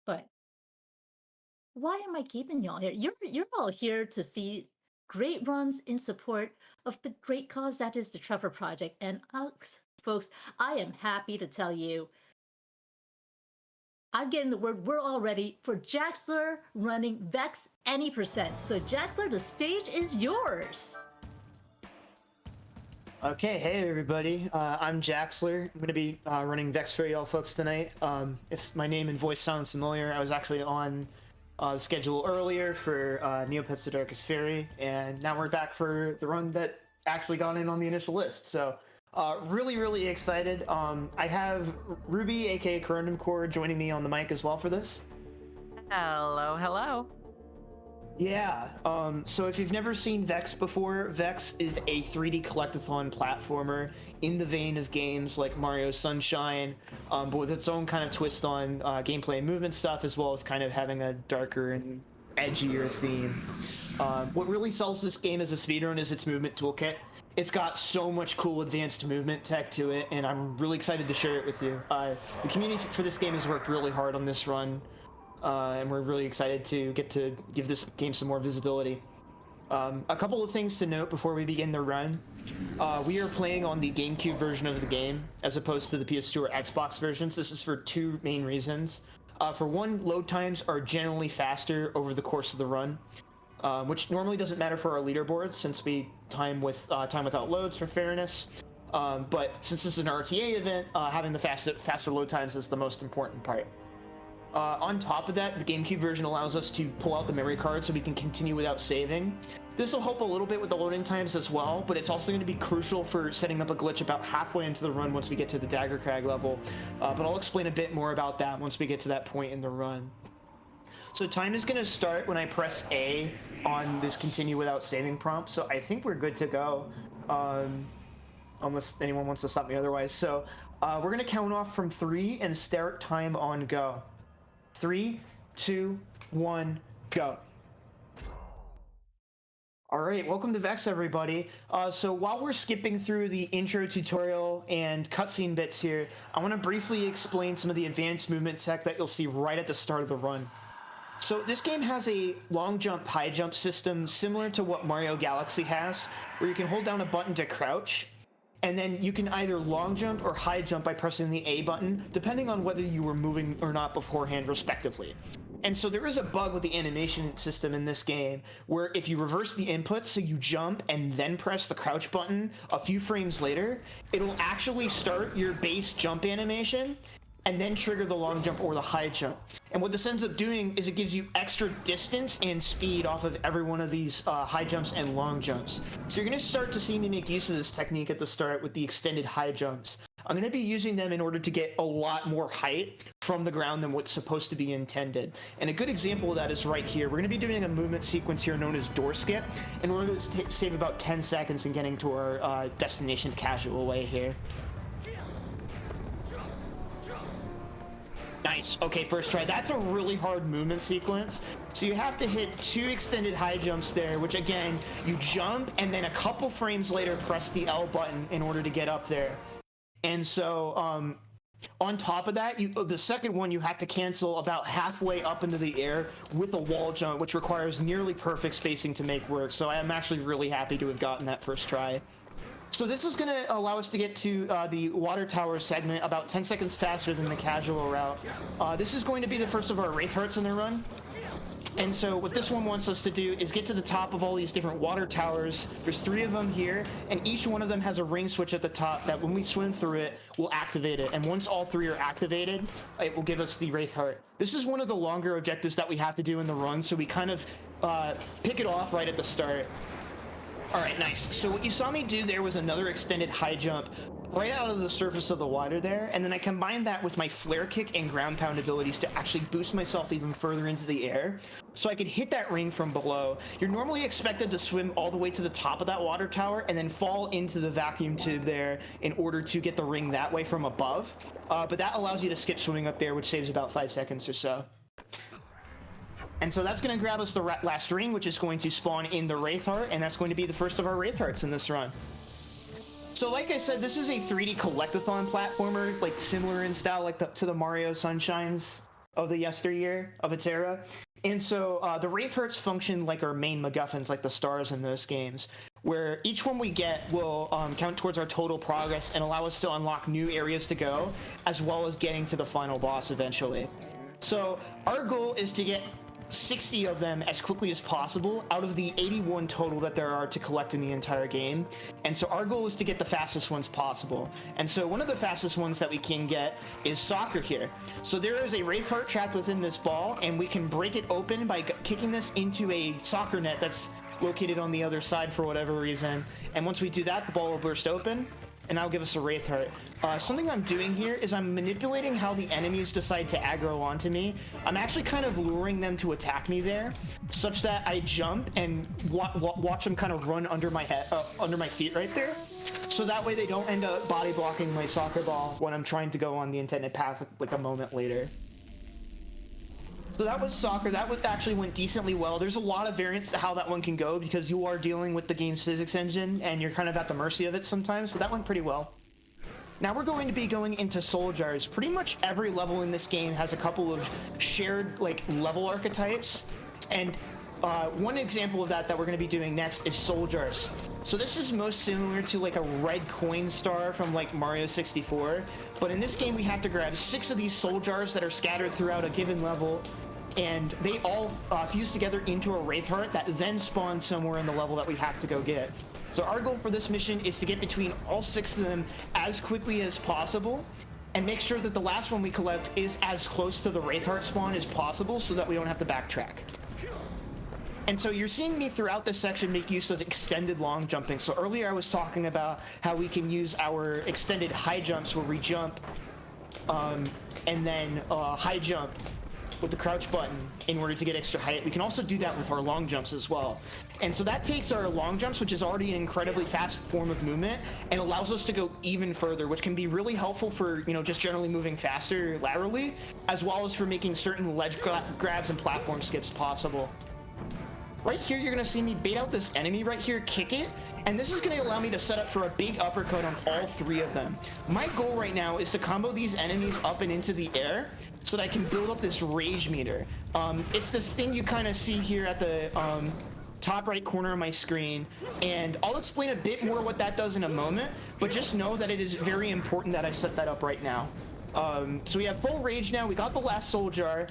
But why am I keeping y'all here? You're all here to see great runs in support of the great cause that is the Trevor Project. And folks, I am happy to tell you I'm getting the word we're all ready for Jaxler running Vexx any percent. So Jaxler, the stage is yours. Okay, hey everybody, I'm Jaxler. I'm going to be running Vexx for y'all folks tonight. If my name and voice sounds familiar, I was actually on the schedule earlier for Neopets the Darkest Fairy, and now we're back for the run that actually got in on the initial list. So really excited. I have Ruby, aka Corundum Core, joining me on the mic as well for this. Hello, hello. Yeah, so if you've never seen Vexx before, Vexx is a 3D collectathon platformer in the vein of games like Mario Sunshine, but with its own kind of twist on gameplay and movement stuff, as well as kind of having a darker and edgier theme. What really sells this game as a speedrun is its movement toolkit. It's got so much cool advanced movement tech to it, and I'm really excited to share it with you. The community for this game has worked really hard on this run. And we're really excited to get to give this game some more visibility. A couple of things to note before we begin the run. We are playing on the GameCube version of the game as opposed to the PS2 or Xbox versions. This is for two main reasons. For one, load times are generally faster over the course of the run, which normally doesn't matter for our leaderboards since we time without loads for fairness. But since this is an RTA event, having the faster load times is the most important part. On top of that, the GameCube version allows us to pull out the memory card so we can continue without saving. This will help a little bit with the loading times as well, but it's also going to be crucial for setting up a glitch about halfway into the run once we get to the Dagger Crag level. But I'll explain a bit more about that once we get to that point in the run. So time is going to start when I press A on this continue without saving prompt, so I think we're good to go, unless anyone wants to stop me otherwise. So we're going to count off from 3 and start time on go. 3, 2, 1, go. All right, welcome to Vexx, everybody. So while we're skipping through the intro tutorial and cutscene bits here, I want to briefly explain some of the advanced movement tech that you'll see right at the start of the run. So this game has a long jump, high jump system similar to what Mario Galaxy has, where you can hold down a button to crouch, and then you can either long jump or high jump by pressing the A button, depending on whether you were moving or not beforehand, respectively. And so there is a bug with the animation system in this game, where if you reverse the input, so you jump and then press the crouch button a few frames later, it'll actually start your base jump animation and then trigger the long jump or the high jump. And what this ends up doing is it gives you extra distance and speed off of every one of these high jumps and long jumps. So you're going to start to see me make use of this technique at the start with the extended high jumps. I'm going to be using them in order to get a lot more height from the ground than what's supposed to be intended. And a good example of that is right here. We're going to be doing a movement sequence here known as door skip, and we're going to save about 10 seconds in getting to our destination the casual way here. Nice. Okay, first try. That's a really hard movement sequence. So you have to hit 2 extended high jumps there, which again, you jump and then a couple frames later press the L button in order to get up there. And so on top of that, the second one you have to cancel about halfway up into the air with a wall jump, which requires nearly perfect spacing to make work. So I am actually really happy to have gotten that first try. So this is going to allow us to get to the water tower segment about 10 seconds faster than the casual route. This is going to be the first of our Wraith Hearts in the run. And so what this one wants us to do is get to the top of all these different water towers. There's 3 of them here, and each one of them has a ring switch at the top that when we swim through it, we'll activate it. And once all 3 are activated, it will give us the Wraith Heart. This is one of the longer objectives that we have to do in the run, so we kind of pick it off right at the start. All right, nice. So what you saw me do there was another extended high jump right out of the surface of the water there, and then I combined that with my flare kick and ground pound abilities to actually boost myself even further into the air, so I could hit that ring from below. You're normally expected to swim all the way to the top of that water tower and then fall into the vacuum tube there in order to get the ring that way from above, but that allows you to skip swimming up there, which saves about 5 seconds or so. And so that's going to grab us the last ring, which is going to spawn in the Wraith Heart, and that's going to be the first of our Wraith Hearts in this run. So like I said, this is a 3D collectathon platformer, like similar in style like to the Mario Sunshines of the yesteryear of its era. And so the Wraith Hearts function like our main MacGuffins, like the stars in those games, where each one we get will count towards our total progress and allow us to unlock new areas to go, as well as getting to the final boss eventually. So our goal is to get 60 of them as quickly as possible out of the 81 total that there are to collect in the entire game. And so our goal is to get the fastest ones possible. And so one of the fastest ones that we can get is soccer here. So there is a Wraith Heart trapped within this ball, and we can break it open by kicking this into a soccer net that's located on the other side for whatever reason. And once we do that, the ball will burst open, and that'll give us a Wraith Heart. Something I'm doing here is I'm manipulating how the enemies decide to aggro onto me. I'm actually kind of luring them to attack me there, such that I jump and watch them kind of run under my head, under my feet right there. So that way they don't end up body blocking my soccer ball when I'm trying to go on the intended path like a moment later. So that was soccer. That actually went decently well. There's a lot of variance to how that one can go because you are dealing with the game's physics engine and you're kind of at the mercy of it sometimes, but that went pretty well. Now we're going to be going into soul jars. Pretty much every level in this game has a couple of shared like level archetypes, and one example of that we're going to be doing next is soul jars. So this is most similar to like a red coin star from like Mario 64, but in this game we have to grab 6 of these soul jars that are scattered throughout a given level, and they all fuse together into a Wraith Heart that then spawns somewhere in the level that we have to go get. So our goal for this mission is to get between all 6 of them as quickly as possible and make sure that the last one we collect is as close to the Wraith Heart spawn as possible so that we don't have to backtrack. And so you're seeing me throughout this section make use of extended long jumping. So earlier I was talking about how we can use our extended high jumps where we jump and then high jump with the crouch button in order to get extra height. We can also do that with our long jumps as well. And so that takes our long jumps, which is already an incredibly fast form of movement, and allows us to go even further, which can be really helpful for, you know, just generally moving faster laterally, as well as for making certain ledge grabs and platform skips possible. Right here, you're gonna see me bait out this enemy right here, kick it, and this is gonna allow me to set up for a big uppercut on all 3 of them. My goal right now is to combo these enemies up and into the air so that I can build up this rage meter. It's this thing you kind of see here at the top right corner of my screen, and I'll explain a bit more what that does in a moment, but just know that it is very important that I set that up right now. So we have full rage now, we got the last soul jar,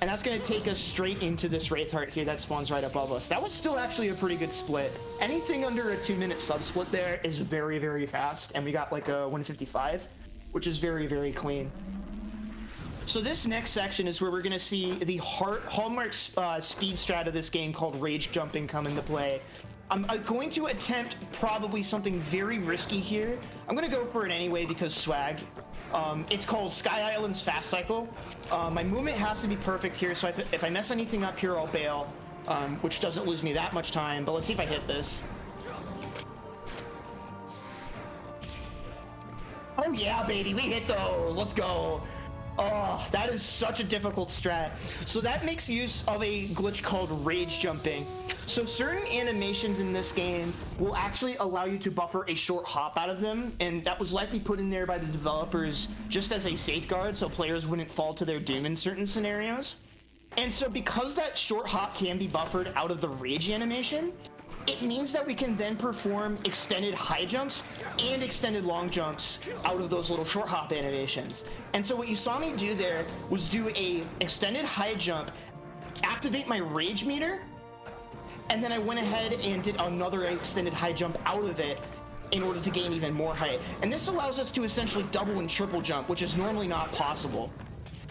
and that's going to take us straight into this Wraith Heart here that spawns right above us. That was still actually a pretty good split. Anything under a 2-minute sub-split there is very, very fast, and we got like a 155, which is very, very clean. So this next section is where we're going to see the hallmark speed strat of this game called Rage Jumping come into play. I'm going to attempt probably something very risky here. I'm going to go for it anyway because swag. It's called Sky Island's Fast Cycle. My movement has to be perfect here, so if I mess anything up here, I'll bail, which doesn't lose me that much time, but let's see if I hit this. Oh yeah, baby, we hit those. Let's go. Oh, that is such a difficult strat. So that makes use of a glitch called Rage Jumping. So certain animations in this game will actually allow you to buffer a short hop out of them, and that was likely put in there by the developers just as a safeguard so players wouldn't fall to their doom in certain scenarios. And so because that short hop can be buffered out of the Rage animation, it means that we can then perform extended high jumps and extended long jumps out of those little short hop animations. And so what you saw me do there was do a extended high jump, activate my rage meter, and then I went ahead and did another extended high jump out of it in order to gain even more height. And this allows us to essentially double and triple jump, which is normally not possible.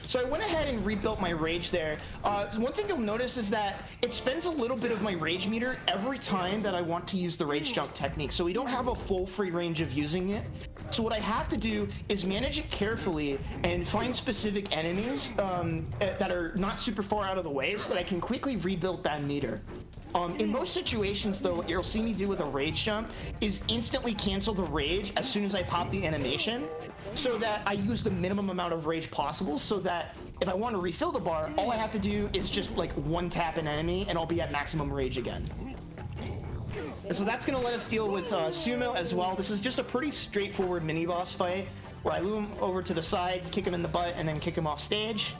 So I went ahead and rebuilt my rage there. One thing you'll notice is that it spends a little bit of my rage meter every time that I want to use the rage jump technique. So we don't have a full free range of using it. So what I have to do is manage it carefully and find specific enemies that are not super far out of the way so that I can quickly rebuild that meter. In most situations, though, what you'll see me do with a rage jump is instantly cancel the rage as soon as I pop the animation, so that I use the minimum amount of rage possible, so that if I want to refill the bar, all I have to do is just like one tap an enemy and I'll be at maximum rage again. And so that's going to let us deal with Sumo as well. This is just a pretty straightforward mini boss fight where I lure him over to the side, kick him in the butt, and then kick him off stage.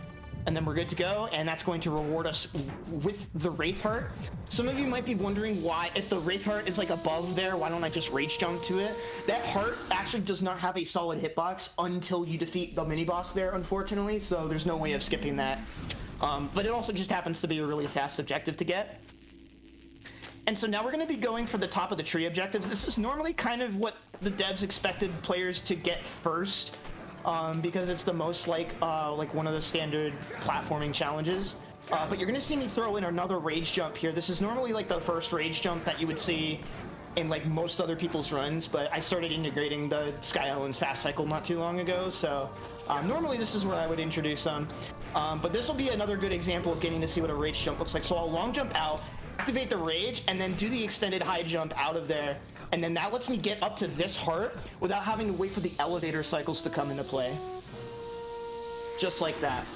and then we're good to go, and that's going to reward us with the Wraith Heart. Some of you might be wondering why, if the Wraith Heart is like above there, why don't I just rage jump to it? That heart actually does not have a solid hitbox until you defeat the mini boss there, unfortunately, so there's no way of skipping that. But it also just happens to be a really fast objective to get. And so now we're going to be going for the top of the tree objectives. This is normally kind of what the devs expected players to get first, because it's the most like one of the standard platforming challenges. But you're going to see me throw in another rage jump here. This is normally like the first rage jump that you would see in like most other people's runs, but I started integrating the Sky Islands fast cycle not too long ago, so normally this is where I would introduce them. But this will be another good example of getting to see what a rage jump looks like. So I'll long jump out, activate the rage, and then do the extended high jump out of there, and then that lets me get up to this heart without having to wait for the elevator cycles to come into play. Just like that.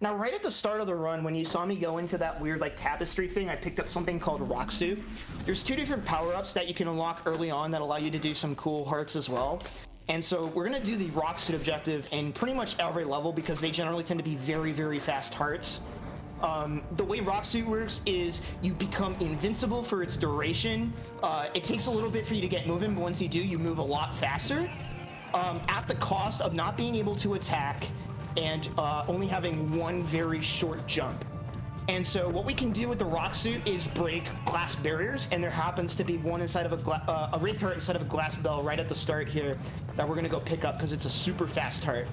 Now, right at the start of the run, when you saw me go into that weird like tapestry thing, I picked up something called Rock Suit. There's 2 different power-ups that you can unlock early on that allow you to do some cool hearts as well. And so we're going to do the Rock Suit objective in pretty much every level because they generally tend to be very, very fast hearts. The way Rock Suit works is you become invincible for its duration. It takes a little bit for you to get moving, but once you do, you move a lot faster, at the cost of not being able to attack and only having one very short jump. And so what we can do with the Rock Suit is break glass barriers, and there happens to be one inside of a Wraith Heart inside of a glass bell right at the start here that we're going to go pick up because it's a super fast heart.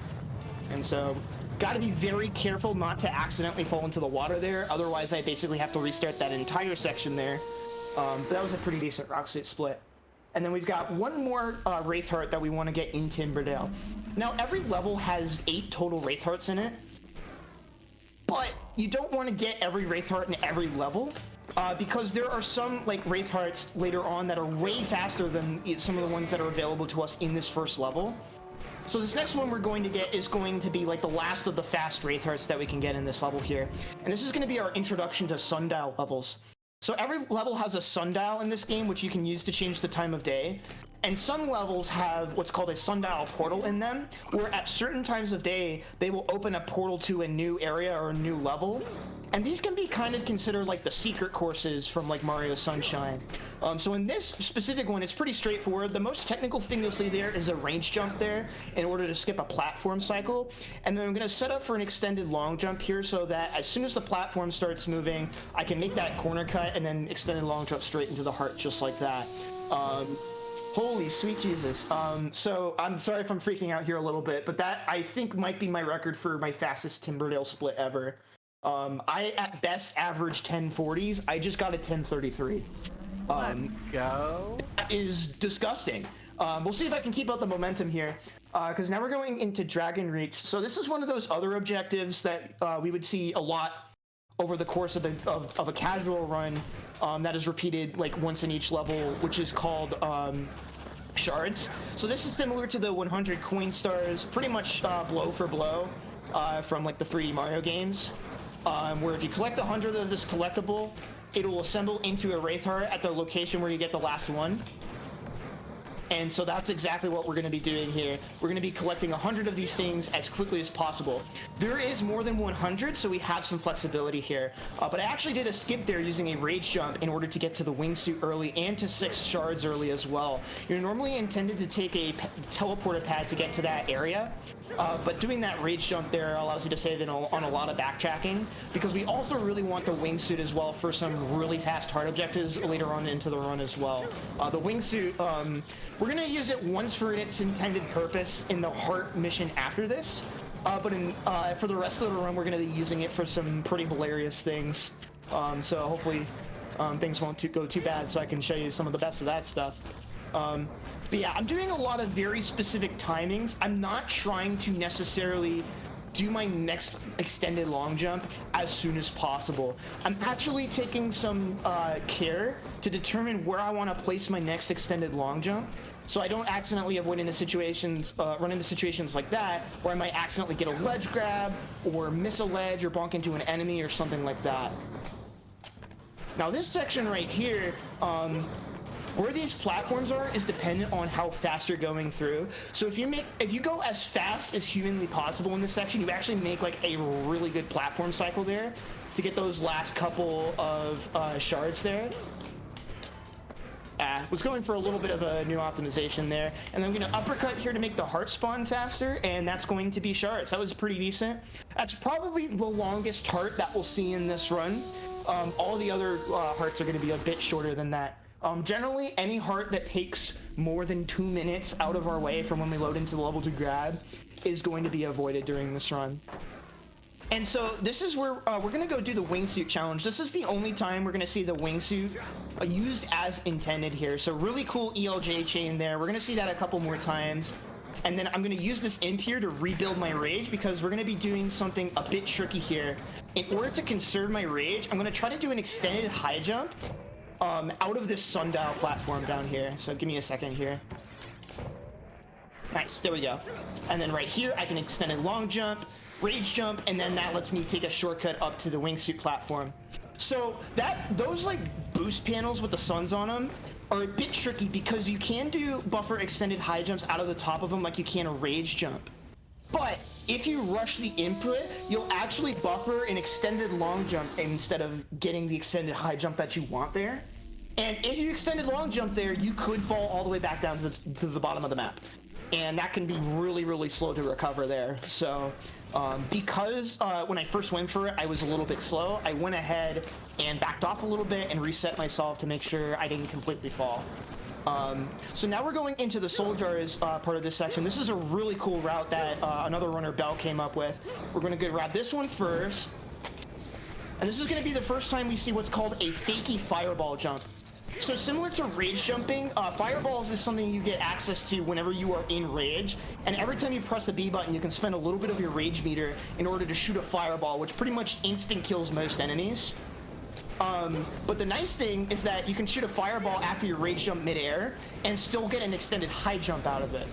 And so got to be very careful not to accidentally fall into the water there, otherwise I basically have to restart that entire section there. But that was a pretty decent Rock Suit split. And then we've got one more Wraith Heart that we want to get in Timberdale. Now, every level has 8 total Wraith Hearts in it, but you don't want to get every Wraith Heart in every level, because there are some like Wraith Hearts later on that are way faster than some of the ones that are available to us in this first level. So this next one we're going to get is going to be like the last of the fast Wraith Hearts that we can get in this level here. And this is going to be our introduction to sundial levels. So every level has a sundial in this game, which you can use to change the time of day. And some levels have what's called a sundial portal in them, where at certain times of day, they will open a portal to a new area or a new level. And these can be kind of considered like the secret courses from like Mario Sunshine. So in this specific one, it's pretty straightforward. The most technical thing you'll see there is a range jump there in order to skip a platform cycle. And then I'm going to set up for an extended long jump here so that as soon as the platform starts moving, I can make that corner cut and then extended long jump straight into the heart just like that. Holy sweet Jesus. So I'm sorry if I'm freaking out here a little bit, but that I think might be my record for my fastest Timberdale split ever. I at best average 1040s. I just got a 1033. Let's go. That is disgusting. We'll see if I can keep up the momentum here, because now we're going into Dragon Reach. So this is one of those other objectives that we would see a lot over the course of a casual run, that is repeated like once in each level, which is called shards. So this is similar to the 100 coin stars, pretty much blow for blow from like the 3D Mario games, where if you collect 100 of this collectible, it will assemble into a Wraith Heart at the location where you get the last one. And so that's exactly what we're going to be doing here. We're going to be collecting 100 of these things as quickly as possible. There is more than 100, so we have some flexibility here. But I actually did a skip there using a rage jump in order to get to the wingsuit early and to 6 shards early as well. You're normally intended to take a teleporter pad to get to that area, but doing that rage jump there allows you to save on a lot of backtracking, because we also really want the wingsuit as well for some really fast heart objectives later on into the run as well. The wingsuit, we're going to use it once for its intended purpose in the heart mission after this, but for the rest of the run we're going to be using it for some pretty hilarious things. So hopefully things won't go too bad, so I can show you some of the best of that stuff. But yeah, I'm doing a lot of very specific timings. I'm not trying to necessarily do my next extended long jump as soon as possible. I'm actually taking some care to determine where I want to place my next extended long jump, so I don't accidentally run into situations like that where I might accidentally get a ledge grab or miss a ledge or bonk into an enemy or something like that. Now this section right here, where these platforms are is dependent on how fast you're going through. So if you go as fast as humanly possible in this section, you actually make like a really good platform cycle there to get those last couple of shards there. Was going for a little bit of a new optimization there, and then I'm going to uppercut here to make the heart spawn faster, and that's going to be shards. That was pretty decent. That's probably the longest heart that we'll see in this run. All the other hearts are going to be a bit shorter than that. Generally, any heart that takes more than 2 minutes out of our way from when we load into the level to grab is going to be avoided during this run. And so this is where we're going to go do the wingsuit challenge. This is the only time we're going to see the wingsuit used as intended here. So really cool ELJ chain there. We're going to see that a couple more times. And then I'm going to use this imp here to rebuild my rage, because we're going to be doing something a bit tricky here. In order to conserve my rage, I'm going to try to do an extended high jump out of this sundial platform down here. So give me a second here. Nice, there we go. And then right here, I can extend a long jump, rage jump, and then that lets me take a shortcut up to the wingsuit platform. So those like boost panels with the suns on them are a bit tricky, because you can do buffer extended high jumps out of the top of them like you can a rage jump. But if you rush the input, you'll actually buffer an extended long jump instead of getting the extended high jump that you want there. And if you extended long jump there, you could fall all the way back down to the bottom of the map. And that can be really, really slow to recover there. So because when I first went for it, I was a little bit slow, I went ahead and backed off a little bit and reset myself to make sure I didn't completely fall. So now we're going into the soul jars part of this section. This is a really cool route that another runner, Bell, came up with. We're going to go grab this one first. And this is going to be the first time we see what's called a fakey fireball jump. So similar to rage jumping, fireballs is something you get access to whenever you are in rage, and every time you press the B button, you can spend a little bit of your rage meter in order to shoot a fireball, which pretty much instant kills most enemies. But the nice thing is that you can shoot a fireball after your rage jump midair and still get an extended high jump out of it.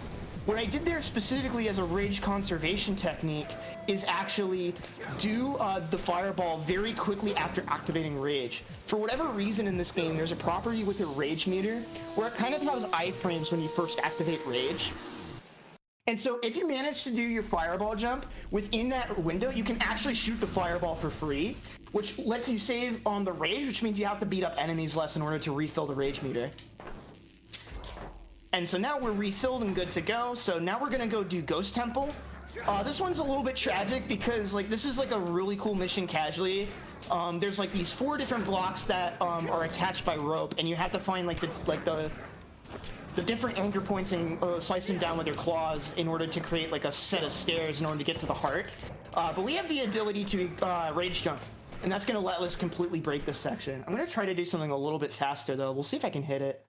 What I did there specifically as a rage conservation technique is actually do the fireball very quickly after activating rage. For whatever reason in this game, there's a property with your rage meter where it kind of has iframes when you first activate rage. And so if you manage to do your fireball jump within that window, you can actually shoot the fireball for free, which lets you save on the rage, which means you have to beat up enemies less in order to refill the rage meter. And so now we're refilled and good to go. So now we're gonna go do Ghost Temple. This one's a little bit tragic because like this is like a really cool mission casually. There's like these 4 different blocks that are attached by rope, and you have to find like the different anchor points and slice them down with your claws in order to create like a set of stairs in order to get to the heart. But we have the ability to rage jump, and that's gonna let us completely break this section. I'm gonna try to do something a little bit faster though. We'll see if I can hit it.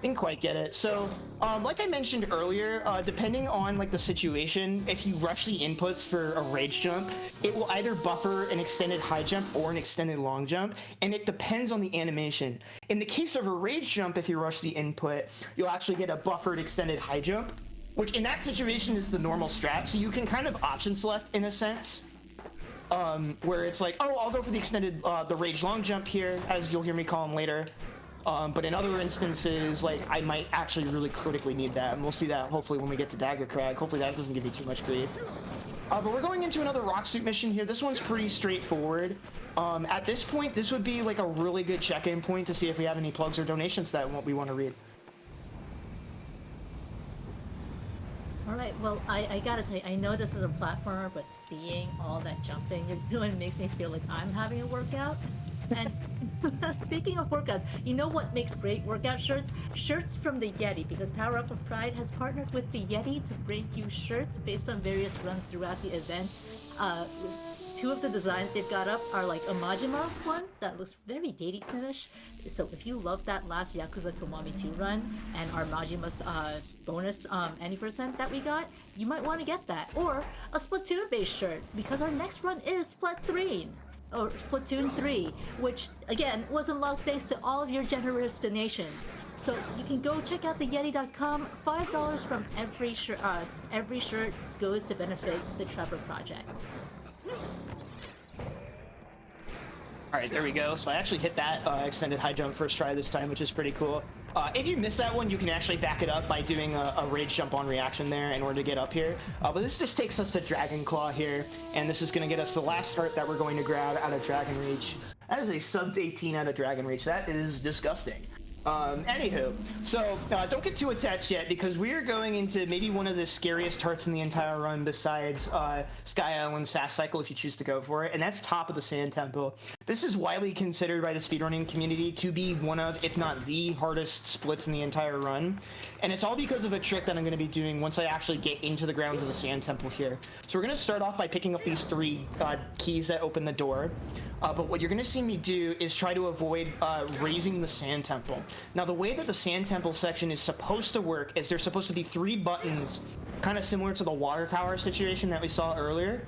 Didn't quite get it. So like I mentioned earlier, depending on like the situation, if you rush the inputs for a rage jump, it will either buffer an extended high jump or an extended long jump, and it depends on the animation. In the case of a rage jump, if you rush the input, you'll actually get a buffered extended high jump, which in that situation is the normal strat. So you can kind of option select in a sense, where it's like, oh, I'll go for the extended the rage long jump here, as you'll hear me call him later. But in other instances, like, I might actually really critically need that, and we'll see that hopefully when we get to Dagger Crag. Hopefully that doesn't give me too much grief. But we're going into another rock suit mission here. This one's pretty straightforward. At this point, this would be like a really good check-in point to see if we have any plugs or donations that we want to read. Alright, well, I gotta tell you, I know this is a platformer, but seeing all that jumping is doing makes me feel like I'm having a workout. And speaking of workouts, you know what makes great workout shirts? Shirts from the Yeti, because Power Up of Pride has partnered with the Yeti to bring you shirts based on various runs throughout the event. 2 of the designs they've got up are like a Majima one that looks very dating simish. So if you love that last Yakuza Kiwami 2 run and our Majima's bonus any percent that we got, you might want to get that. Or a Splatoon based shirt, because our next run is Splatoon 3, which again was unlocked thanks to all of your generous donations. So you can go check out theyeti.com. $5 from every shirt goes to benefit the Trevor Project. All right, there we go. So I actually hit that extended high jump first try this time, which is pretty cool. If you miss that one, you can actually back it up by doing a rage jump on reaction there in order to get up here. But this just takes us to Dragon Claw here, and this is going to get us the last heart that we're going to grab out of Dragon Reach. That is a sub 18 out of Dragon Reach. That is disgusting. Anywho, so don't get too attached yet, because we are going into maybe one of the scariest hearts in the entire run besides Sky Island's Fast Cycle, if you choose to go for it, and that's Top of the Sand Temple. This is widely considered by the speedrunning community to be one of, if not the hardest splits in the entire run, and it's all because of a trick that I'm going to be doing once I actually get into the grounds of the Sand Temple here. So we're going to start off by picking up these 3 keys that open the door. But what you're going to see me do is try to avoid raising the Sand Temple. Now, the way that the Sand Temple section is supposed to work is there's supposed to be 3 buttons, kind of similar to the water tower situation that we saw earlier,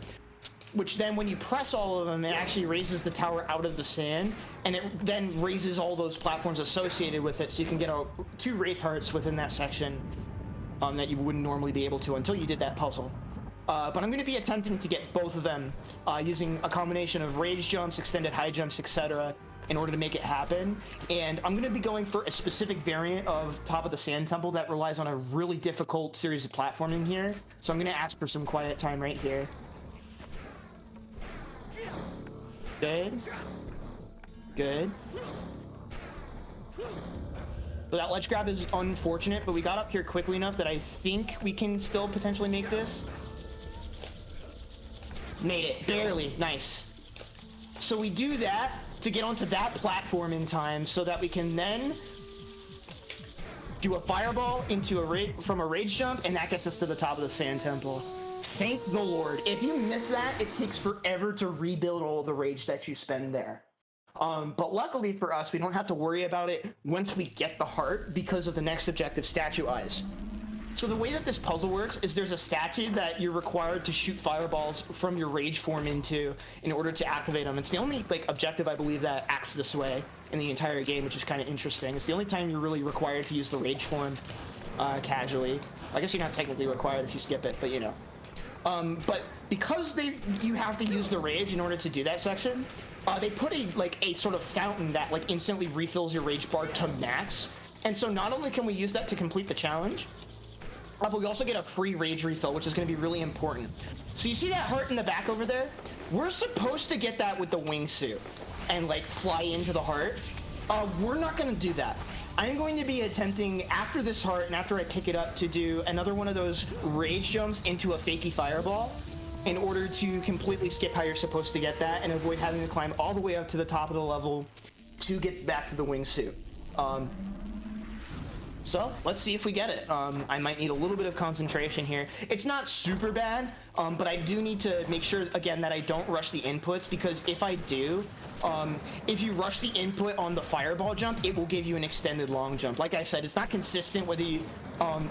which then when you press all of them, it actually raises the tower out of the sand, and it then raises all those platforms associated with it, so you can get 2 Wraith Hearts within that section that you wouldn't normally be able to until you did that puzzle. But I'm going to be attempting to get both of them using a combination of rage jumps, extended high jumps, etc. in order to make it happen. And I'm going to be going for a specific variant of Top of the Sand Temple that relies on a really difficult series of platforming here. So I'm going to ask for some quiet time right here. Good. Good. So that ledge grab is unfortunate, but we got up here quickly enough that I think we can still potentially make this. Made it, barely, nice. So we do that to get onto that platform in time so that we can then do a fireball into from a rage jump, and that gets us to the top of the Sand Temple. Thank the Lord. If you miss that, it takes forever to rebuild all the rage that you spend there. But luckily for us, we don't have to worry about it once we get the heart because of the next objective, Statue Eyes. So the way that this puzzle works is there's a statue that you're required to shoot fireballs from your rage form into in order to activate them. It's the only objective, I believe, that acts this way in the entire game, which is kind of interesting. It's the only time you're really required to use the rage form casually. I guess you're not technically required if you skip it, but you know. But because you have to use the rage in order to do that section, they put a sort of fountain that instantly refills your rage bar to max. And so not only can we use that to complete the challenge, but we also get a free rage refill, which is going to be really important. So you see that heart in the back over there? We're supposed to get that with the wingsuit and fly into the heart. We're not going to do that. I'm going to be attempting after this heart and after I pick it up to do another one of those rage jumps into a fakey fireball in order to completely skip how you're supposed to get that and avoid having to climb all the way up to the top of the level to get back to the wingsuit. So let's see if we get it. I might need a little bit of concentration here. It's not super bad, but I do need to make sure, again, that I don't rush the inputs, because if I do, if you rush the input on the fireball jump, it will give you an extended long jump. Like I said, it's not consistent whether you,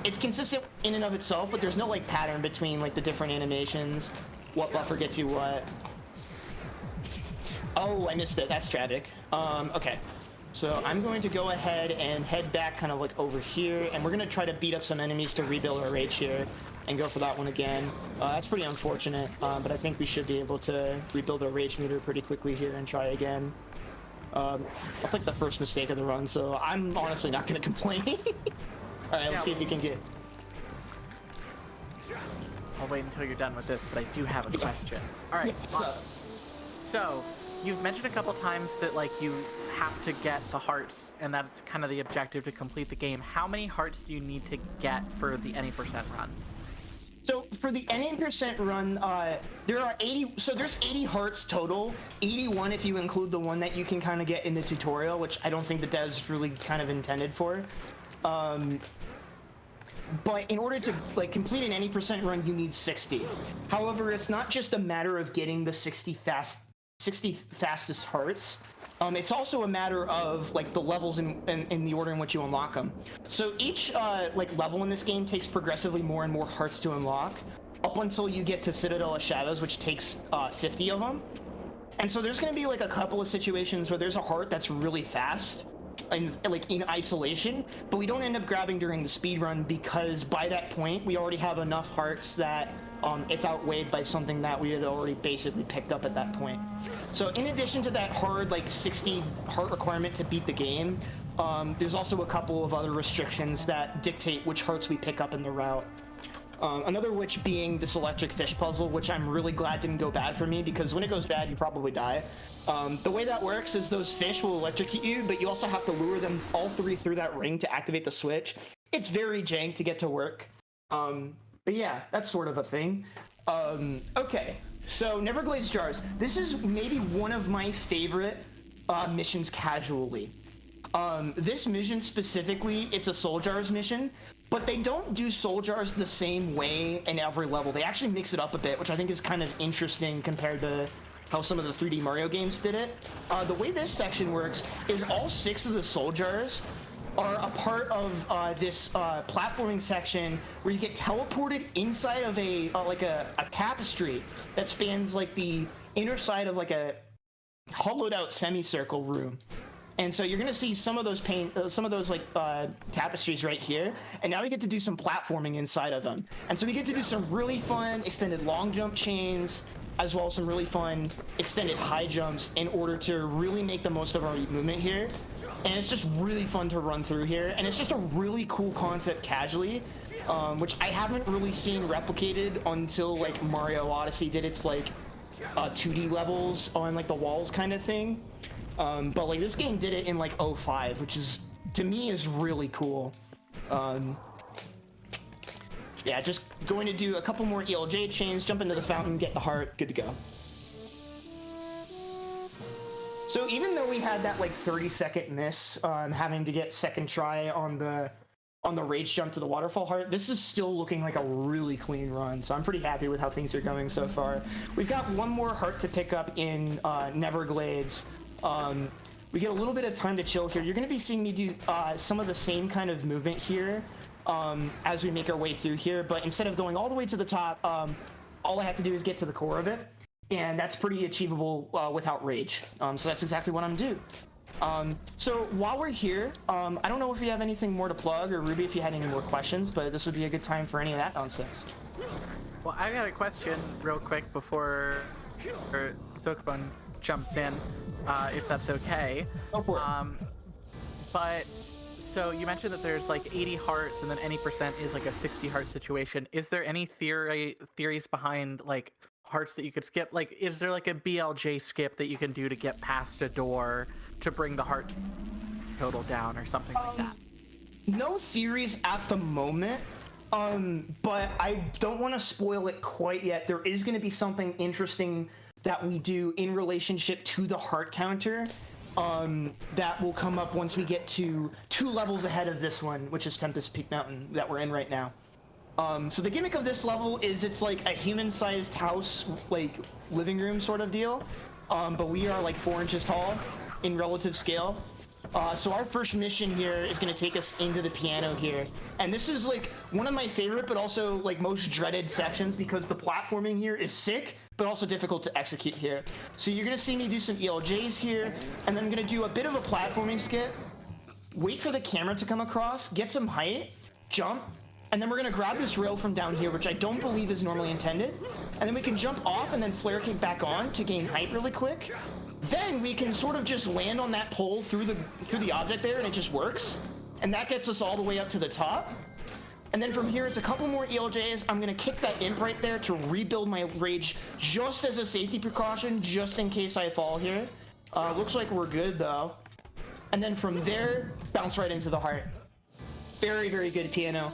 it's consistent in and of itself, but there's no pattern between the different animations, what buffer gets you what. Oh, I missed it. That's tragic. Okay. So I'm going to go ahead and head back kind of over here, and we're going to try to beat up some enemies to rebuild our rage here and go for that one again. That's pretty unfortunate, but I think we should be able to rebuild our rage meter pretty quickly here and try again. I think the first mistake of the run, so I'm honestly not going to complain. All right, let's see if we can get... I'll wait until you're done with this, but I do have a question. All right, so you've mentioned a couple times that you have to get the hearts, and that's kind of the objective to complete the game. How many hearts do you need to get for the any percent run? So for the any percent run, there are 80. So there's 80 hearts total. 81 if you include the one that you can kind of get in the tutorial, which I don't think the devs really kind of intended for. But in order to complete an any percent run, you need 60. However, it's not just a matter of getting the 60 fastest hearts. It's also a matter of the levels in the order in which you unlock them. So each level in this game takes progressively more and more hearts to unlock, up until you get to Citadel of Shadows, which takes 50 of them. And so there's going to be a couple of situations where there's a heart that's really fast, and in isolation, but we don't end up grabbing during the speed run, because by that point we already have enough hearts that it's outweighed by something that we had already basically picked up at that point. So in addition to that hard, like 60 heart requirement to beat the game, there's also a couple of other restrictions that dictate which hearts we pick up in the route. Another which being this electric fish puzzle, which I'm really glad didn't go bad for me, because when it goes bad, you probably die. The way that works is those fish will electrocute you, but you also have to lure them all three through that ring to activate the switch. It's very jank to get to work. But yeah, that's sort of a thing. Okay, so Neverglazed Jars. This is maybe one of my favorite missions casually. This mission specifically, it's a Soul Jars mission, but they don't do Soul Jars the same way in every level. They actually mix it up a bit, which I think is kind of interesting compared to how some of the 3D Mario games did it. The way this section works is all 6 of the Soul Jars are a part of this platforming section where you get teleported inside of a tapestry that spans like the inner side of like a hollowed out semicircle room. And so you're gonna see some of those tapestries right here, and now we get to do some platforming inside of them. And so we get to do some really fun extended long jump chains, as well as some really fun extended high jumps in order to really make the most of our movement here. And it's just really fun to run through here, and it's just a really cool concept casually, which I haven't really seen replicated until like Mario Odyssey did its like 2D levels on like the walls kind of thing. But like this game did it in like 05, which is, to me, is really cool. Yeah, just going to do a couple more ELJ chains, jump into the fountain, get the heart, good to go. So even though we had that like 30-second miss, having to get second try on the rage jump to the waterfall heart, this is still looking like a really clean run. So I'm pretty happy with how things are going so far. We've got one more heart to pick up in Neverglades. We get a little bit of time to chill here. You're going to be seeing me do some of the same kind of movement here as we make our way through here, but instead of going all the way to the top, all I have to do is get to the core of it, and that's pretty achievable without rage. So that's exactly what I'm doing. So while we're here, I don't know if you have anything more to plug, or Ruby, if you had any more questions, but this would be a good time for any of that nonsense. Well, I got a question real quick before Zokabun jumps in, if that's okay. Go for it. But so you mentioned that there's like 80 hearts, and then any percent is like a 60 heart situation. Is there any theories behind like hearts that you could skip? Like, is there like a BLJ skip that you can do to get past a door to bring the heart total down, or something like that? No theories at the moment. But I don't want to spoil it quite yet. There is going to be something interesting that we do in relationship to the heart counter that will come up once we get to 2 levels ahead of this one, which is Tempest Peak Mountain that we're in right now. So the gimmick of this level is it's like a human-sized house, like living room sort of deal, but we are like 4 inches tall in relative scale. So our first mission here is going to take us into the piano here, and this is like one of my favorite but also like most dreaded sections, because the platforming here is sick but also difficult to execute here. So you're going to see me do some ELJs here, and then I'm going to do a bit of a platforming skip, wait for the camera to come across, get some height, jump, and then we're going to grab this rail from down here, which I don't believe is normally intended, and then we can jump off and then flare kick back on to gain height really quick. Then we can sort of just land on that pole through the object there, and it just works. And that gets us all the way up to the top. And then from here, it's a couple more ELJs. I'm going to kick that imp right there to rebuild my rage just as a safety precaution, just in case I fall here. Looks like we're good, though. And then from there, bounce right into the heart. Very, very good piano.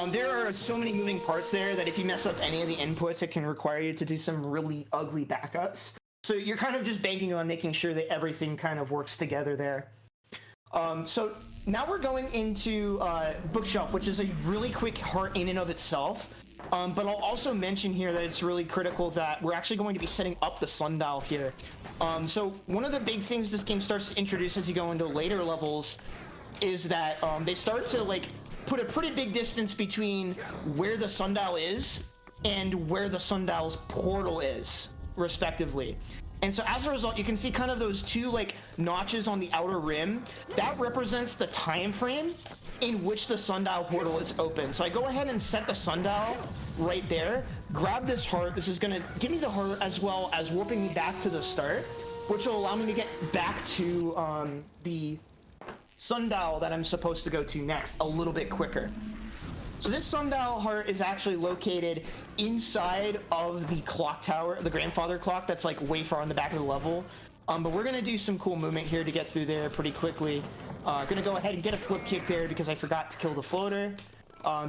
There are so many moving parts there that if you mess up any of the inputs, it can require you to do some really ugly backups. So you're kind of just banking on making sure that everything kind of works together there. So now we're going into Bookshelf, which is a really quick heart in and of itself. But I'll also mention here that it's really critical that we're actually going to be setting up the sundial here. So one of the big things this game starts to introduce as you go into later levels is that they start to like put a pretty big distance between where the sundial is and where the sundial's portal is, respectively. And so as a result, you can see kind of those 2 like notches on the outer rim. That represents the time frame in which the sundial portal is open. So I go ahead and set the sundial right there, grab this heart. This is gonna give me the heart as well as warping me back to the start, which will allow me to get back to the sundial that I'm supposed to go to next a little bit quicker. So this sundial heart is actually located inside of the clock tower, the grandfather clock that's like way far on the back of the level. But we're gonna do some cool movement here to get through there pretty quickly. Gonna go ahead and get a flip kick there because I forgot to kill the floater.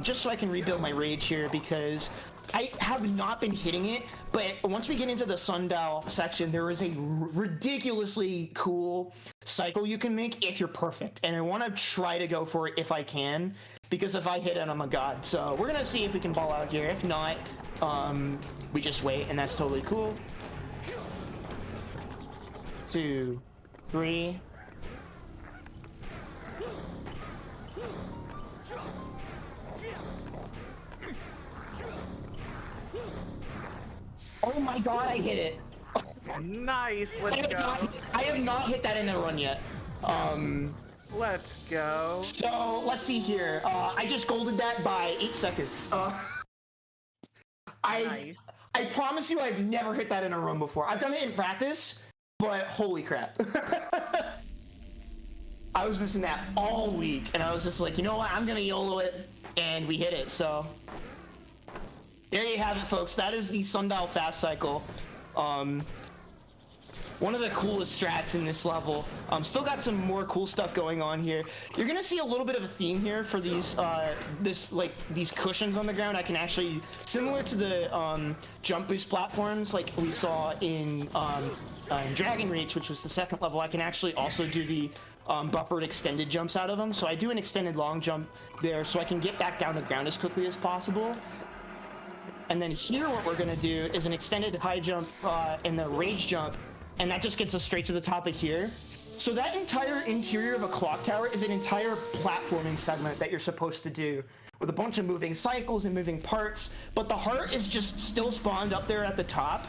Just so I can rebuild my rage here because I have not been hitting it, but once we get into the sundial section, there is a ridiculously cool cycle you can make if you're perfect. And I want to try to go for it if I can, because if I hit it, I'm a god. So we're going to see if we can ball out here. If not, we just wait, and that's totally cool. 2, 3. Oh my god, I hit it. Nice, let's go. I have not hit that in a run yet. Let's go. So, let's see here. I just golded that by 8 seconds. Nice. I promise you I've never hit that in a run before. I've done it in practice, but holy crap. I was missing that all week, and I was just like, you know what, I'm gonna YOLO it, and we hit it, so. There you have it, folks. That is the sundial fast cycle. One of the coolest strats in this level. Still got some more cool stuff going on here. You're gonna see a little bit of a theme here for these these cushions on the ground. I can actually, similar to the jump boost platforms like we saw in Dragon Reach, which was the second level, I can actually also do the buffered extended jumps out of them. So I do an extended long jump there so I can get back down to ground as quickly as possible. And then here what we're gonna do is an extended high jump and the rage jump, and that just gets us straight to the top of here. So that entire interior of a clock tower is an entire platforming segment that you're supposed to do with a bunch of moving cycles and moving parts, but the heart is just still spawned up there at the top,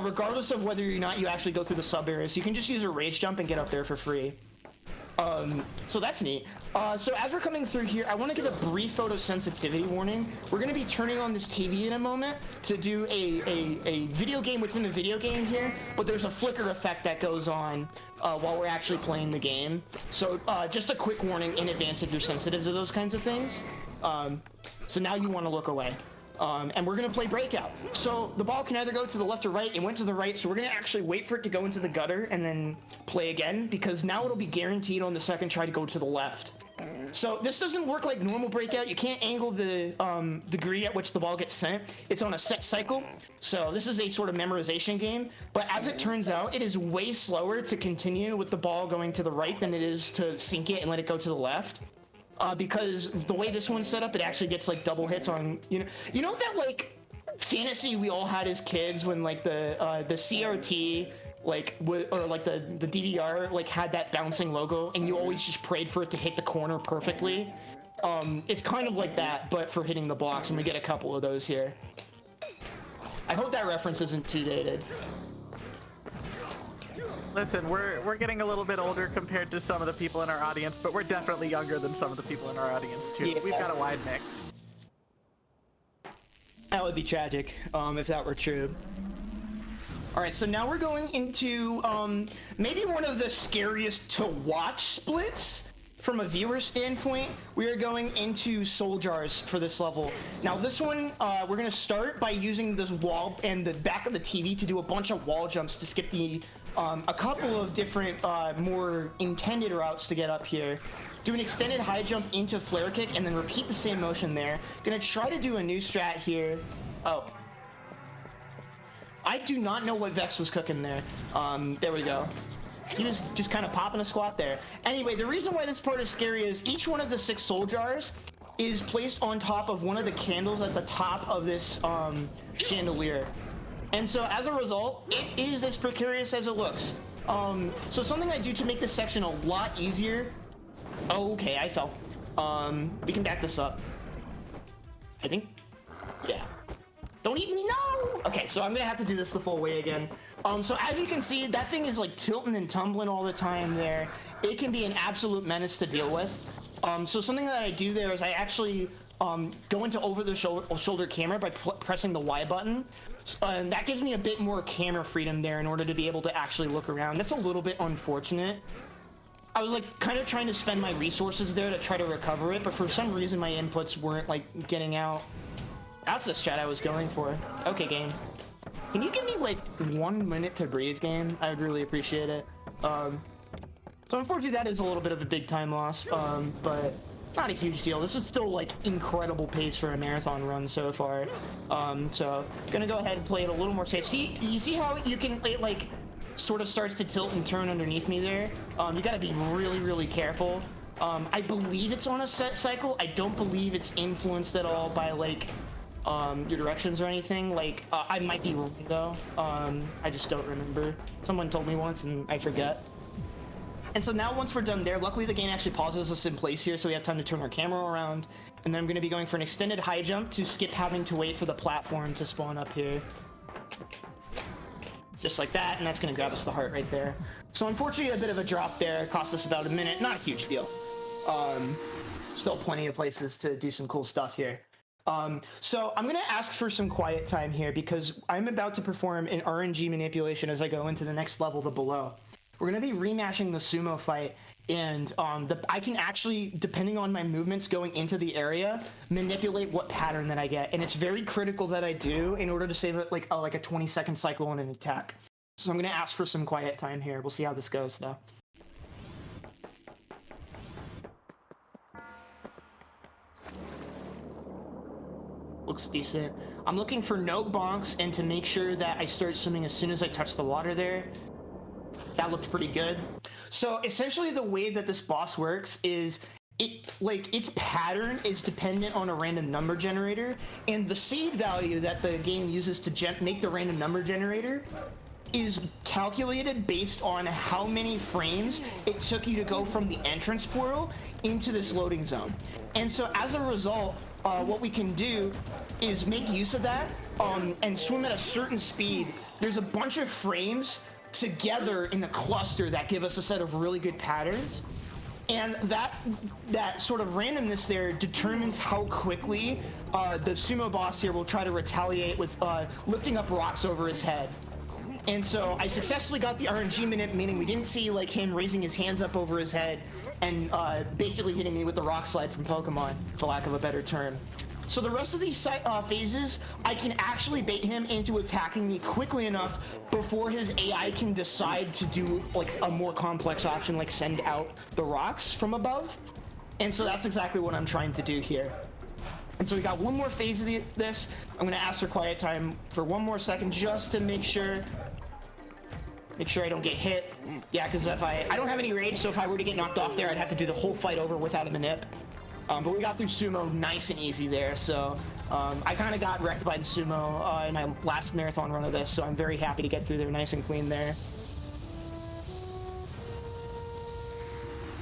regardless of whether or not you actually go through the sub areas. You can just use a rage jump and get up there for free. So that's neat. So as we're coming through here, I want to give a brief photosensitivity warning. We're going to be turning on this TV in a moment to do a video game within a video game here, but there's a flicker effect that goes on while we're actually playing the game. So just a quick warning in advance if you're sensitive to those kinds of things. So now you want to look away. And we're going to play Breakout. So the ball can either go to the left or right. It went to the right, so we're going to actually wait for it to go into the gutter and then play again, because now it'll be guaranteed on the second try to go to the left. So this doesn't work like normal Breakout. You can't angle the degree at which the ball gets sent. It's on a set cycle. So this is a sort of memorization game. But as it turns out, it is way slower to continue with the ball going to the right than it is to sink it and let it go to the left. Because the way this one's set up, it actually gets like double hits on, you know that like fantasy we all had as kids when like the CRT or like the DVR like had that bouncing logo and you always just prayed for it to hit the corner perfectly. It's kind of like that, but for hitting the blocks, and we get a couple of those here. I hope that reference isn't too dated. Listen, we're getting a little bit older compared to some of the people in our audience, but we're definitely younger than some of the people in our audience too. Yeah. We've got a wide mix. That would be tragic if that were true. All right, so now we're going into maybe one of the scariest to watch splits from a viewer standpoint. We are going into soul jars for this level. Now this one, we're gonna start by using this wall and the back of the TV to do a bunch of wall jumps to skip the a couple of different more intended routes to get up here. Do an extended high jump into flare kick and then repeat the same motion there. Gonna try to do a new strat here. Oh. I do not know what Vexx was cooking there. There we go. He was just kind of popping a squat there. Anyway, the reason why this part is scary is each one of the 6 soul jars is placed on top of one of the candles at the top of this chandelier. And so as a result, it is as precarious as it looks. So something I do to make this section a lot easier. Oh, okay, I fell. We can back this up. I think, yeah. Don't eat me, no! Okay, so I'm gonna have to do this the full way again. So as you can see, that thing is like tilting and tumbling all the time there. It can be an absolute menace to deal with. So something that I do there is I actually go into over the shoulder camera by pressing the Y button. And that gives me a bit more camera freedom there in order to be able to actually look around. That's a little bit unfortunate. I was like kind of trying to spend my resources there to try to recover it, but for some reason my inputs weren't like getting out. That's the strat I was going for. Okay, game. Can you give me like 1 minute to breathe, game? I would really appreciate it. So unfortunately that is a little bit of a big time loss, but not a huge deal. This is still like incredible pace for a marathon run so far. So gonna go ahead and play it a little more safe. See, you see how you can, it like sort of starts to tilt and turn underneath me there. You gotta be really, really careful. I believe it's on a set cycle. I don't believe it's influenced at all by like your directions or anything. Like I might be wrong though. I just don't remember. Someone told me once and I forget. And so now once we're done there, luckily the game actually pauses us in place here, so we have time to turn our camera around. And then I'm going to be going for an extended high jump to skip having to wait for the platform to spawn up here. Just like that, and that's going to grab us the heart right there. So unfortunately a bit of a drop there, cost us about a minute, not a huge deal. Still plenty of places to do some cool stuff here. So I'm going to ask for some quiet time here because I'm about to perform an RNG manipulation as I go into the next level, the below. We're going to be remashing the sumo fight, and I can actually, depending on my movements going into the area, manipulate what pattern that I get, and it's very critical that I do in order to save it like a 20-second cycle on an attack. So I'm going to ask for some quiet time here. We'll see how this goes, though. Looks decent. I'm looking for no bonks and to make sure that I start swimming as soon as I touch the water there. That looked pretty good. So essentially the way that this boss works is its pattern is dependent on a random number generator, and the seed value that the game uses to make the random number generator is calculated based on how many frames it took you to go from the entrance portal into this loading zone. And so as a result, what we can do is make use of that and swim at a certain speed. There's a bunch of frames together in a cluster that give us a set of really good patterns, and that sort of randomness there determines how quickly the sumo boss here will try to retaliate with lifting up rocks over his head. And so I successfully got the RNG minute, meaning we didn't see like him raising his hands up over his head and basically hitting me with the rock slide from Pokemon, for lack of a better term. So the rest of these phases, I can actually bait him into attacking me quickly enough before his AI can decide to do like a more complex option, like send out the rocks from above. And so that's exactly what I'm trying to do here. And so we got one more phase of this. I'm gonna ask for quiet time for 1 more second just to make sure I don't get hit. Yeah, because if I don't have any rage, so if I were to get knocked off there, I'd have to do the whole fight over without a manip. But we got through sumo nice and easy there, so I kind of got wrecked by the sumo in my last marathon run of this, so I'm very happy to get through there nice and clean there.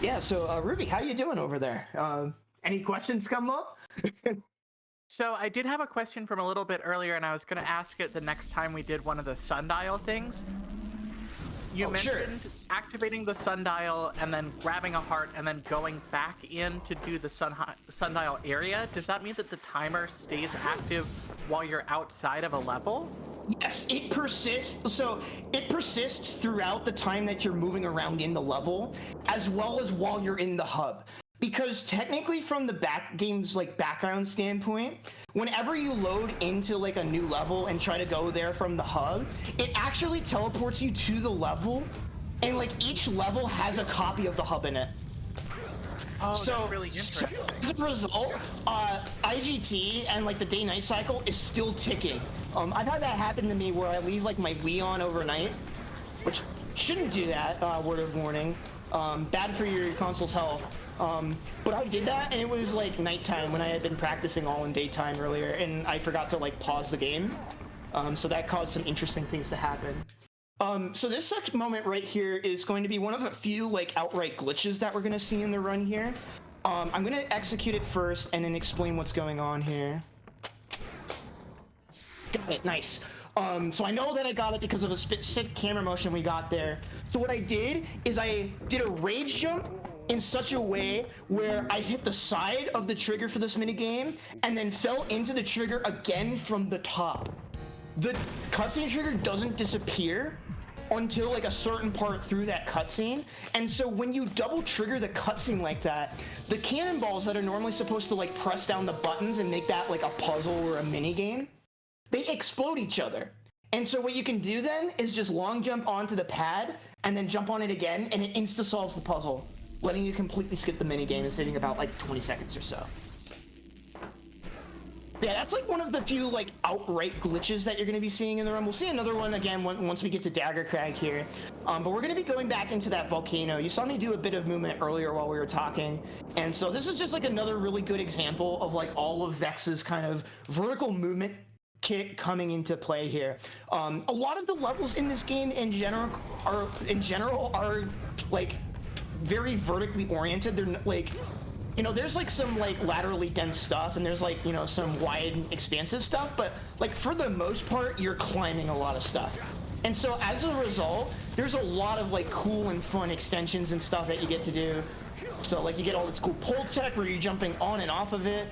Yeah, so Ruby, how you doing over there? Any questions come up? So I did have a question from a little bit earlier, and I was going to ask it the next time we did one of the sundial things. You mentioned activating the sundial and then grabbing a heart and then going back in to do the sundial area. Does that mean that the timer stays active while you're outside of a level? Yes, it persists. So it persists throughout the time that you're moving around in the level, as well as while you're in the hub. Because technically from the game's like background standpoint, whenever you load into like a new level and try to go there from the hub, it actually teleports you to the level, and like each level has a copy of the hub in it. Oh, so that's really interesting. As a result, IGT and like the day-night cycle is still ticking. I've had that happen to me where I leave like my Wii on overnight, which shouldn't do that, word of warning. Bad for your console's health. But I did that, and it was like nighttime when I had been practicing all in daytime earlier, and I forgot to like pause the game. So that caused some interesting things to happen. So this moment right here is going to be one of a few like outright glitches that we're going to see in the run here. I'm going to execute it first and then explain what's going on here. Got it, nice. So I know that I got it because of a specific camera motion we got there. So what I did is I did a rage jump in such a way where I hit the side of the trigger for this minigame and then fell into the trigger again from the top. The cutscene trigger doesn't disappear until like a certain part through that cutscene, and so when you double trigger the cutscene like that, the cannonballs that are normally supposed to like press down the buttons and make that like a puzzle or a mini game, they explode each other. And so what you can do then is just long jump onto the pad and then jump on it again, and it insta solves the puzzle, letting you completely skip the mini game and saving about like 20 seconds or so. Yeah, that's like one of the few like outright glitches that you're going to be seeing in the run. We'll see another one again once we get to Dagger Crag here. But we're going to be going back into that volcano. You saw me do a bit of movement earlier while we were talking. And so this is just like another really good example of like all of Vexx's kind of vertical movement kit coming into play here. A lot of the levels in this game in general are like very vertically oriented. They're like, you know, there's like some like laterally dense stuff, and there's like, you know, some wide and expansive stuff, but like for the most part, you're climbing a lot of stuff. And so as a result, there's a lot of like cool and fun extensions and stuff that you get to do. So like you get all this cool pole tech where you're jumping on and off of it.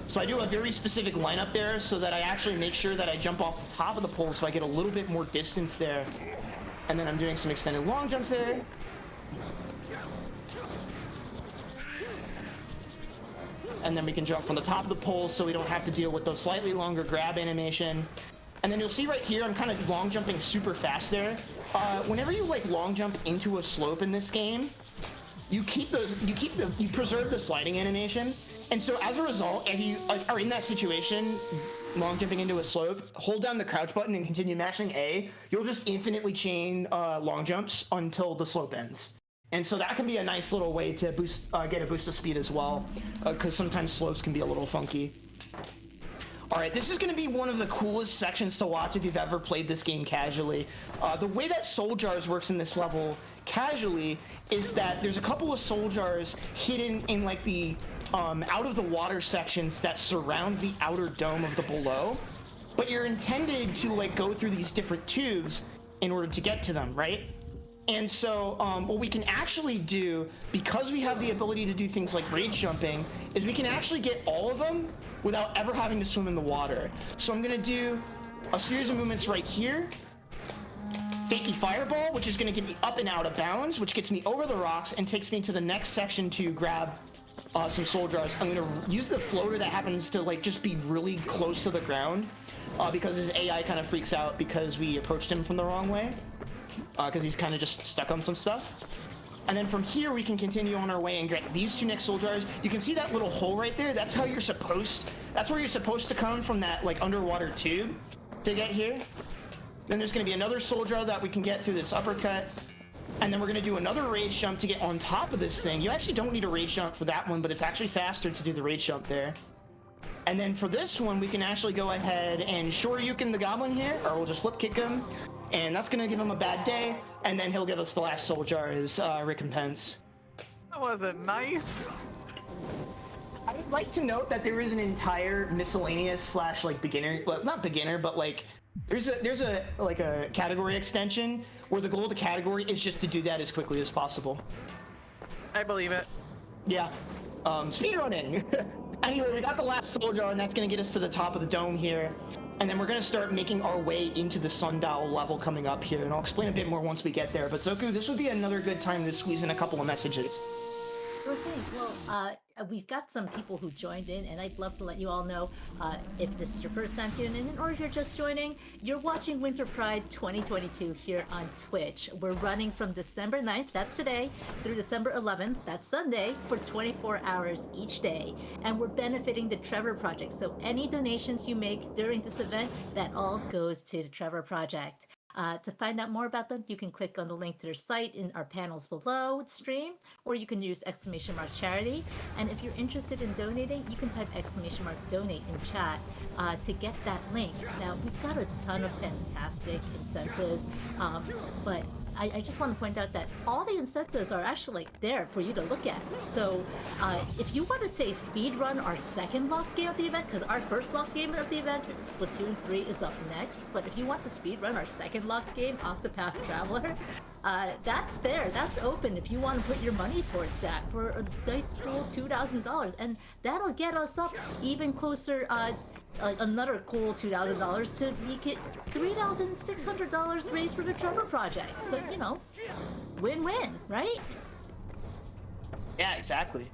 So I do a very specific lineup there so that I actually make sure that I jump off the top of the pole so I get a little bit more distance there. And then I'm doing some extended long jumps there. And then we can jump from the top of the pole so we don't have to deal with the slightly longer grab animation. And then you'll see right here, I'm kind of long jumping super fast there. Whenever you like long jump into a slope in this game, you preserve the sliding animation. And so as a result, if you are in that situation, long jumping into a slope, hold down the crouch button and continue mashing A, you'll just infinitely chain long jumps until the slope ends. And so that can be a nice little way to boost, get a boost of speed as well, because sometimes slopes can be a little funky. All right, this is going to be one of the coolest sections to watch if you've ever played this game casually. The way that soul jars works in this level casually is that there's a couple of soul jars hidden in like the out of the water sections that surround the outer dome of the below, but you're intended to like go through these different tubes in order to get to them, right? And so what we can actually do, because we have the ability to do things like rage jumping, is we can actually get all of them without ever having to swim in the water. So I'm gonna do a series of movements right here. Fakey Fireball, which is gonna get me up and out of bounds, which gets me over the rocks and takes me to the next section to grab some soul jars. I'm gonna use the floater that happens to like just be really close to the ground because his AI kind of freaks out because we approached him from the wrong way. Because he's kind of just stuck on some stuff. And then from here we can continue on our way and get these two next soul jars. You can see that little hole right there. That's where you're supposed to come from, that like underwater tube to get here. Then there's going to be another soul jar that we can get through this uppercut. And then we're going to do another rage jump to get on top of this thing. You actually don't need a rage jump for that one, but it's actually faster to do the rage jump there. And then for this one, we can actually go ahead and Shoryuken the goblin here, or we'll just flip kick him. And that's going to give him a bad day, and then he'll give us the last soul jar as recompense. That wasn't nice. I'd like to note that there is an entire miscellaneous slash like beginner, well, not beginner, but like there's a like a category extension where the goal of the category is just to do that as quickly as possible. I believe it. Yeah. Speedrunning. Anyway, we got the last soul jar, and that's going to get us to the top of the dome here. And then we're going to start making our way into the sundial level coming up here, and I'll explain a bit more once we get there. But Zoku, this would be another good time to squeeze in a couple of messages. Okay, well, we've got some people who joined in, and I'd love to let you all know, if this is your first time tuning in, or if you're just joining, you're watching Winter Pride 2022 here on Twitch. We're running from December 9th, that's today, through December 11th, that's Sunday, for 24 hours each day. And we're benefiting the Trevor Project, so any donations you make during this event, that all goes to the Trevor Project. To find out more about them, you can click on the link to their site in our panels below the stream, or you can use !charity. And if you're interested in donating, you can type !donate in chat to get that link. Now, we've got a ton of fantastic incentives, but I just want to point out that all the incentives are actually there for you to look at. So if you want to say speedrun our second locked game of the event, because our first locked game of the event, Splatoon 3, is up next, but if you want to speedrun our second locked game, Octopath Traveler, That's there. That's open if you want to put your money towards that for a nice, cool $2,000, and that'll get us up even closer. Another cool $2,000 to make it $3,600 raised for the Trevor Project. So you know, win-win, right? Yeah, exactly.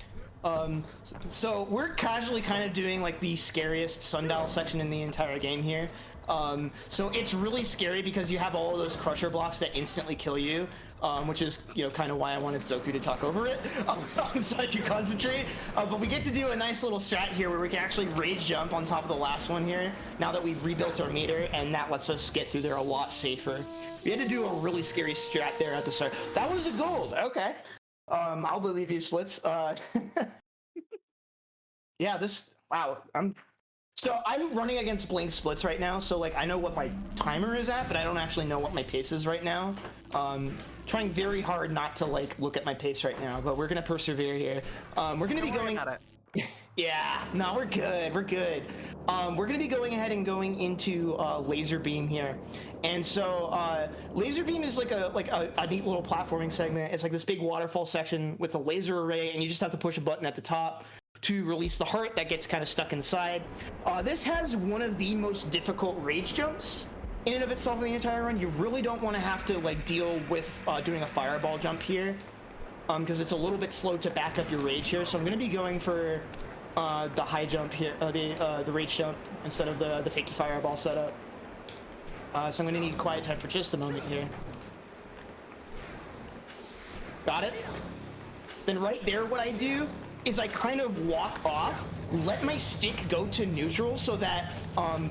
So we're casually kind of doing like the scariest sundial section in the entire game here. So it's really scary because you have all of those crusher blocks that instantly kill you, which is, you know, kind of why I wanted Zoku to talk over it, so I can concentrate. But we get to do a nice little strat here where we can actually rage jump on top of the last one here, now that we've rebuilt our meter, and that lets us get through there a lot safer. We had to do a really scary strat there at the start. That was a gold, okay. I'll believe you, Splits. Yeah, wow, So I'm running against Blink Splits right now, so like I know what my timer is at, but I don't actually know what my pace is right now. Trying very hard not to like look at my pace right now, but we're gonna persevere here. We're gonna be going. Yeah, no, we're good. We're good. We're gonna be going ahead and going into laser beam here, and so laser beam is like a neat little platforming segment. It's like this big waterfall section with a laser array, and you just have to push a button at the top to release the heart that gets kind of stuck inside. This has one of the most difficult rage jumps in and of itself in the entire run. You really don't want to have to like deal with doing a fireball jump here, because it's a little bit slow to back up your rage here. So I'm going to be going for the high jump here, the rage jump instead of the fakey fireball setup. So I'm going to need quiet time for just a moment here. Got it. Then right there, what I do is I kind of walk off, let my stick go to neutral so that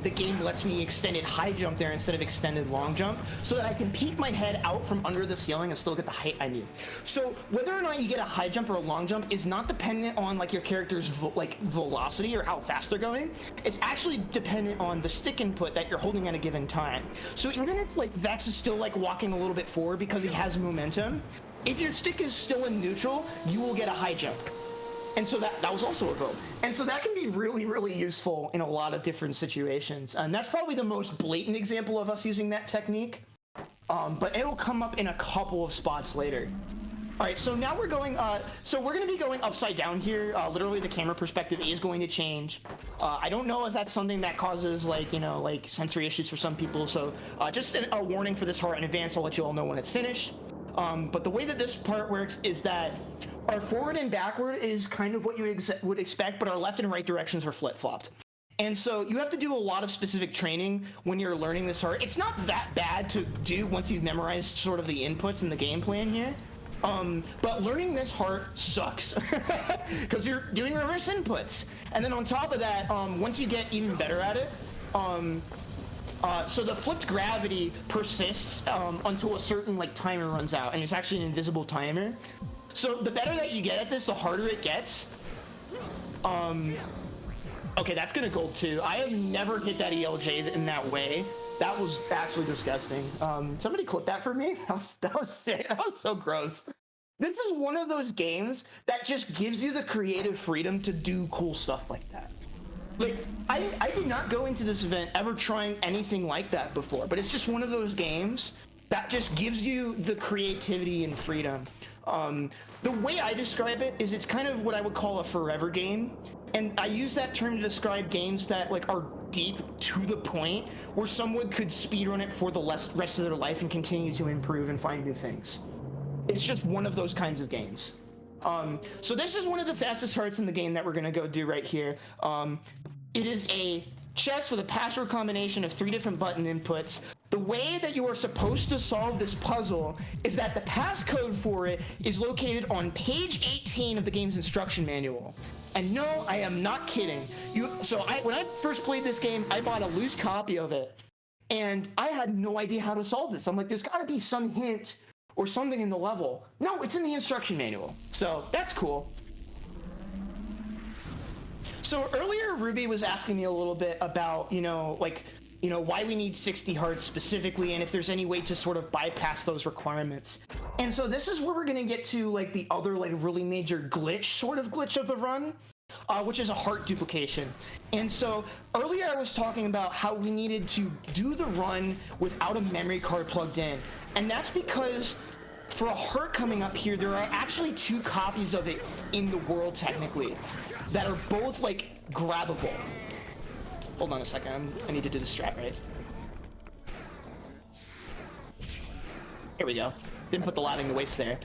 the game lets me extended high jump there instead of extended long jump, so that I can peek my head out from under the ceiling and still get the height I need. So whether or not you get a high jump or a long jump is not dependent on like your character's velocity or how fast they're going. It's actually dependent on the stick input that you're holding at a given time. So even if like Vexx is still like walking a little bit forward because he has momentum, if your stick is still in neutral, you will get a high jump. And so that was also a vote. And so that can be really, really useful in a lot of different situations. And that's probably the most blatant example of us using that technique. But it'll come up in a couple of spots later. All right, so now we're going, so we're going to be going upside down here. Literally the camera perspective is going to change. I don't know if that's something that causes like, you know, like sensory issues for some people. So just a warning for this heart in advance. I'll let you all know when it's finished. But the way that this part works is that our forward and backward is kind of what you would expect, but our left and right directions are flip-flopped. And so you have to do a lot of specific training when you're learning this heart. It's not that bad to do once you've memorized sort of the inputs and the game plan here. But learning this heart sucks because you're doing reverse inputs. And then on top of that, once you get even better at it, so the flipped gravity persists until a certain like timer runs out, and it's actually an invisible timer. So the better that you get at this, the harder it gets. Okay, that's gonna gold too. I have never hit that ELJ in that way. That was actually disgusting. Somebody clip that for me. That was sick. That was so gross. This is one of those games that just gives you the creative freedom to do cool stuff like that. Like, I did not go into this event ever trying anything like that before, but it's just one of those games that just gives you the creativity and freedom. The way I describe it is it's kind of what I would call a forever game. And I use that term to describe games that like are deep to the point where someone could speedrun it for the rest of their life and continue to improve and find new things. It's just one of those kinds of games. So this is one of the fastest hearts in the game that we're gonna go do right here. It is a chest with a password combination of 3 different button inputs. The way that you are supposed to solve this puzzle is that the passcode for it is located on page 18 of the game's instruction manual. And no, I am not kidding. When I first played this game, I bought a loose copy of it, and I had no idea how to solve this. I'm like, there's gotta be some hint or something in the level. No, it's in the instruction manual. So that's cool. So earlier, Ruby was asking me a little bit about, why we need 60 hearts specifically, and if there's any way to sort of bypass those requirements. And so this is where we're gonna get to like the other like really major glitch of the run, which is a heart duplication. And so earlier I was talking about how we needed to do the run without a memory card plugged in. And that's because for a heart coming up here, there are actually 2 copies of it in the world technically that are both like grabbable. Hold on a second, I need to do the strat right. Here we go. Didn't put the laving to waste there.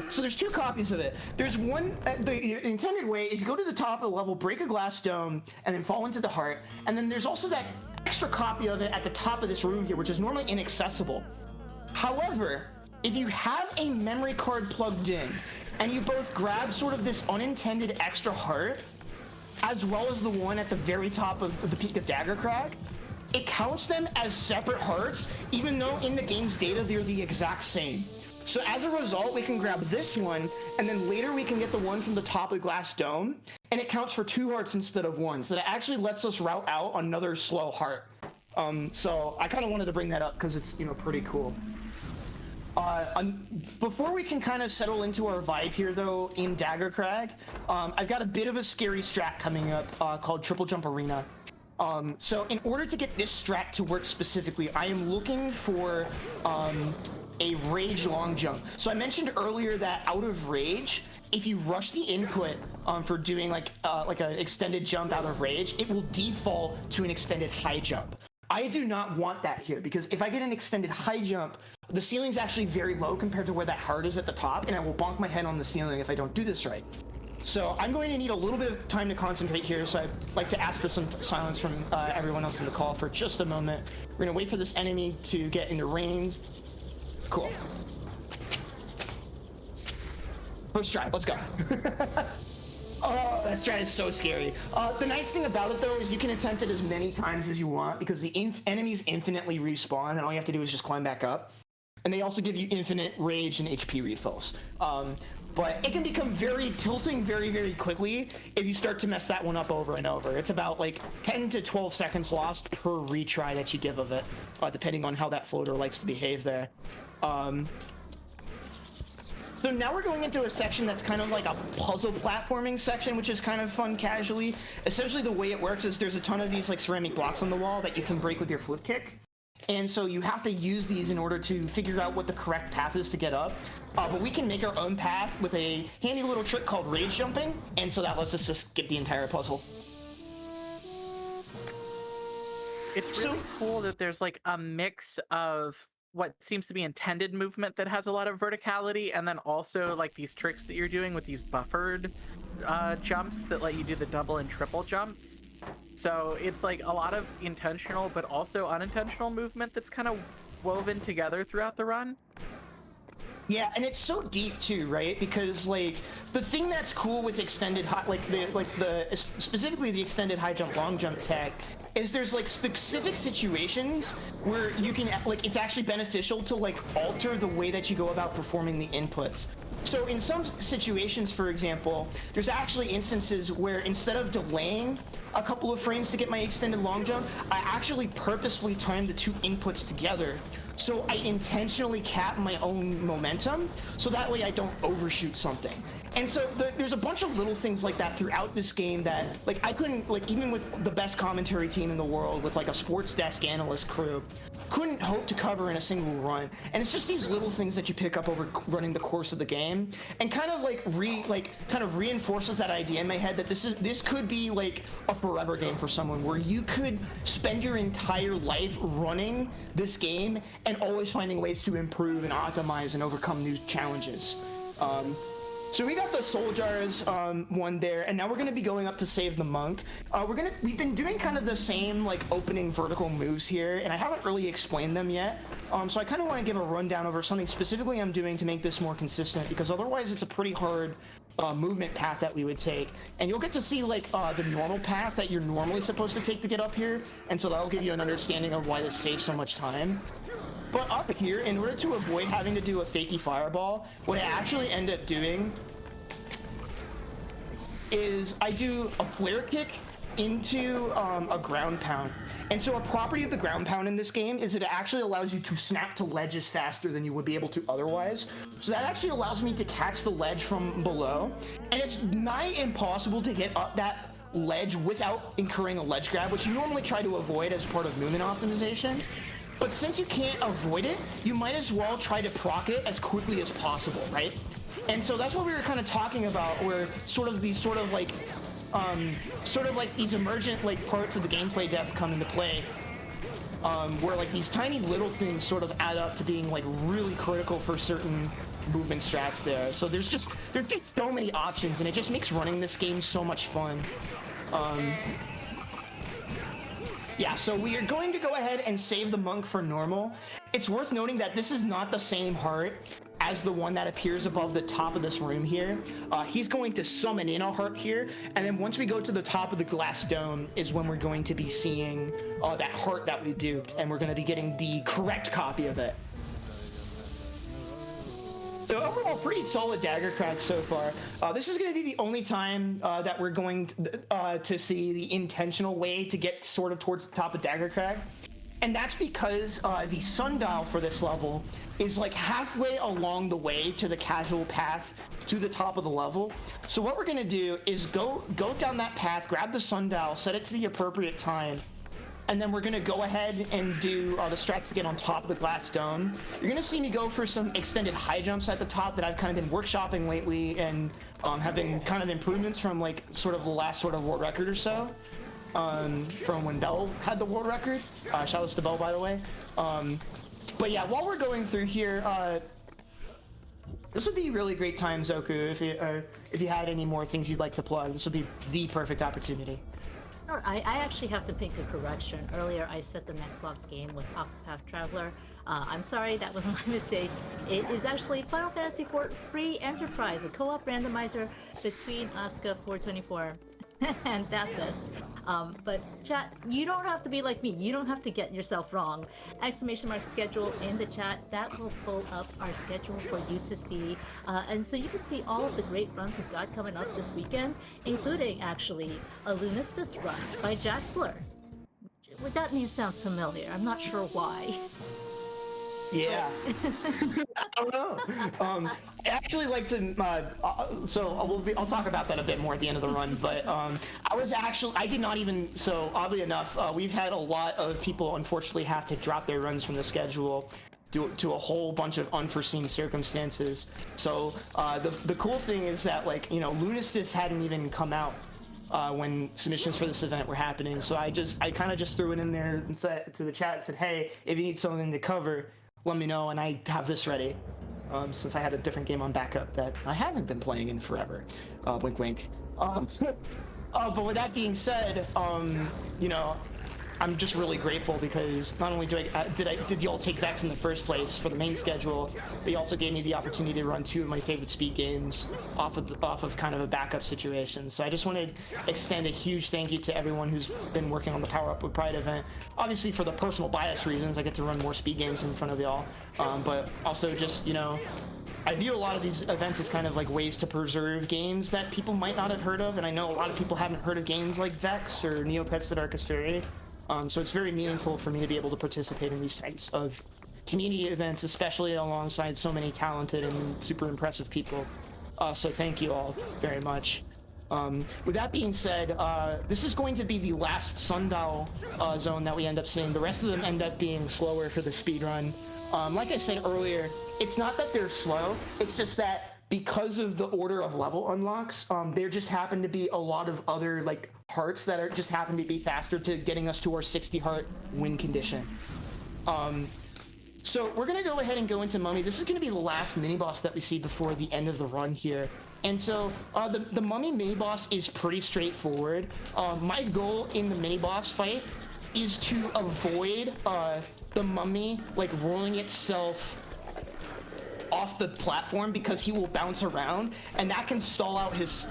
So there's 2 copies of it. There's one, the intended way is you go to the top of the level, break a glass dome, and then fall into the heart. And then there's also that extra copy of it at the top of this room here, which is normally inaccessible. However, if you have a memory card plugged in, and you both grab sort of this unintended extra heart, as well as the one at the very top of the peak of Dagger Crag, it counts them as separate hearts, even though in the game's data they're the exact same. So as a result, we can grab this one, and then later we can get the one from the top of the glass dome, and it counts for 2 hearts instead of 1, so that actually lets us route out another slow heart. So I kind of wanted to bring that up because it's, you know, pretty cool. Before we can kind of settle into our vibe here, though, in Dagger Crag, I've got a bit of a scary strat coming up called Triple Jump Arena. So in order to get this strat to work specifically, I am looking for a rage long jump. So I mentioned earlier that out of rage, if you rush the input for doing like an extended jump out of rage, it will default to an extended high jump. I do not want that here, because if I get an extended high jump, the ceiling's actually very low compared to where that heart is at the top, and I will bonk my head on the ceiling if I don't do this right. So I'm going to need a little bit of time to concentrate here, so I'd like to ask for some silence from everyone else in the call for just a moment. We're gonna wait for this enemy to get into range. Cool. First try, let's go. Oh, that strat is so scary. The nice thing about it, though, is you can attempt it as many times as you want, because the enemies infinitely respawn, and all you have to do is just climb back up. And they also give you infinite rage and HP refills. But it can become very tilting very, very quickly if you start to mess that one up over and over. It's about like 10 to 12 seconds lost per retry that you give of it, depending on how that floater likes to behave there. So now we're going into a section that's kind of like a puzzle platforming section, which is kind of fun casually. Essentially the way it works is there's a ton of these like ceramic blocks on the wall that you can break with your flip kick. And so you have to use these in order to figure out what the correct path is to get up. But we can make our own path with a handy little trick called rage jumping. And so that lets us just skip the entire puzzle. It's really cool that there's like a mix of what seems to be intended movement that has a lot of verticality, and then also like these tricks that you're doing with these buffered jumps that let you do the double and triple jumps. So it's like a lot of intentional but also unintentional movement that's kind of woven together throughout the run. Yeah, and it's so deep too, right? Because like the thing that's cool with extended high, specifically the extended high jump, long jump tech, is there's like specific situations where you can like it's actually beneficial to like alter the way that you go about performing the inputs. So in some situations, for example, there's actually instances where instead of delaying a couple of frames to get my extended long jump, I actually purposefully time the 2 inputs together. So I intentionally cap my own momentum, so that way I don't overshoot something. And so there's a bunch of little things like that throughout this game that, like, I couldn't, like, even with the best commentary team in the world, with like a sports desk analyst crew, couldn't hope to cover in a single run. And it's just these little things that you pick up over running the course of the game, and kind of like reinforces that idea in my head that this could be like a forever game for someone, where you could spend your entire life running this game and always finding ways to improve and optimize and overcome new challenges. So we got the soul jars one there, and now we're gonna be going up to save the monk. We've been doing kind of the same like opening vertical moves here, and I haven't really explained them yet. So I kind of want to give a rundown over something specifically I'm doing to make this more consistent, because otherwise it's a pretty hard movement path that we would take. And you'll get to see like the normal path that you're normally supposed to take to get up here, and so that'll give you an understanding of why this saves so much time. But up here, in order to avoid having to do a fakey fireball, what I actually end up doing is I do a flare kick into a ground pound. And so a property of the ground pound in this game is that it actually allows you to snap to ledges faster than you would be able to otherwise. So that actually allows me to catch the ledge from below. And it's nigh impossible to get up that ledge without incurring a ledge grab, which you normally try to avoid as part of movement optimization. But since you can't avoid it, you might as well try to proc it as quickly as possible, right? And so that's what we were kind of talking about, where sort of these sort of like these emergent like parts of the gameplay depth come into play, where like these tiny little things sort of add up to being like really critical for certain movement strats there. So there's just so many options, and it just makes running this game so much fun. Yeah, so we are going to go ahead and save the monk for normal. It's worth noting that this is not the same heart as the one that appears above the top of this room here. He's going to summon in a heart here, and then once we go to the top of the glass dome is when we're going to be seeing that heart that we duped, and we're going to be getting the correct copy of it. So overall, pretty solid dagger crack so far. This is going to be the only time that we're going to see the intentional way to get sort of towards the top of dagger crack. And that's because the sundial for this level is like halfway along the way to the casual path to the top of the level. So what we're going to do is go down that path, grab the sundial, set it to the appropriate time, and then we're going to go ahead and do the strats to get on top of the glass dome. You're going to see me go for some extended high jumps at the top that I've kind of been workshopping lately, and have been kind of improvements from like sort of the last sort of world record or so, from when Bell had the world record. Shoutouts to Bell, by the way. But yeah, while we're going through here, this would be a really great time, Zoku, if you had any more things you'd like to plug. This would be the perfect opportunity. Sure. I actually have to make a correction. Earlier, I said the next locked game was Octopath Traveler. I'm sorry, that was my mistake. It is actually Final Fantasy IV Free Enterprise, a co-op randomizer between Asuka 424 and Dathus. But chat, you don't have to be like me. You don't have to get yourself wrong. !mark schedule in the chat. That will pull up our schedule for you to see. And so you can see all of the great runs we've got coming up this weekend, including actually a Lunistus run by Jaxler. That name sounds familiar. I'm not sure why. Yeah. I don't know. I actually like to, I'll talk about that a bit more at the end of the run, but I did not even, so oddly enough, we've had a lot of people unfortunately have to drop their runs from the schedule due to a whole bunch of unforeseen circumstances. So the cool thing is that, like, Lunistus hadn't even come out when submissions for this event were happening, so I kind of just threw it in there and said to the chat and said, hey, if you need something to cover, let me know, and I have this ready, since I had a different game on backup that I haven't been playing in forever. Wink wink. But with that being said, I'm just really grateful because not only did y'all take Vexx in the first place for the main schedule, but you also gave me the opportunity to run two of my favorite speed games off of kind of a backup situation. So I just want to extend a huge thank you to everyone who's been working on the Power Up with Pride event. Obviously, for the personal bias reasons, I get to run more speed games in front of y'all, but also just, I view a lot of these events as kind of like ways to preserve games that people might not have heard of, and I know a lot of people haven't heard of games like Vexx or Neopets: The Darkest Fury. So it's very meaningful for me to be able to participate in these types of community events, especially alongside so many talented and super impressive people. So thank you all very much. With that being said, this is going to be the last sundial zone that we end up seeing. The rest of them end up being slower for the speed run. Like I said earlier, it's not that they're slow, it's just that because of the order of level unlocks, there just happen to be a lot of other like hearts that are just happen to be faster to getting us to our 60 heart win condition. So we're gonna go ahead and go into Mummy. This is gonna be the last mini boss that we see before the end of the run here. And so the Mummy mini boss is pretty straightforward. My goal in the mini boss fight is to avoid the Mummy like rolling itself off the platform, because he will bounce around and that can stall out his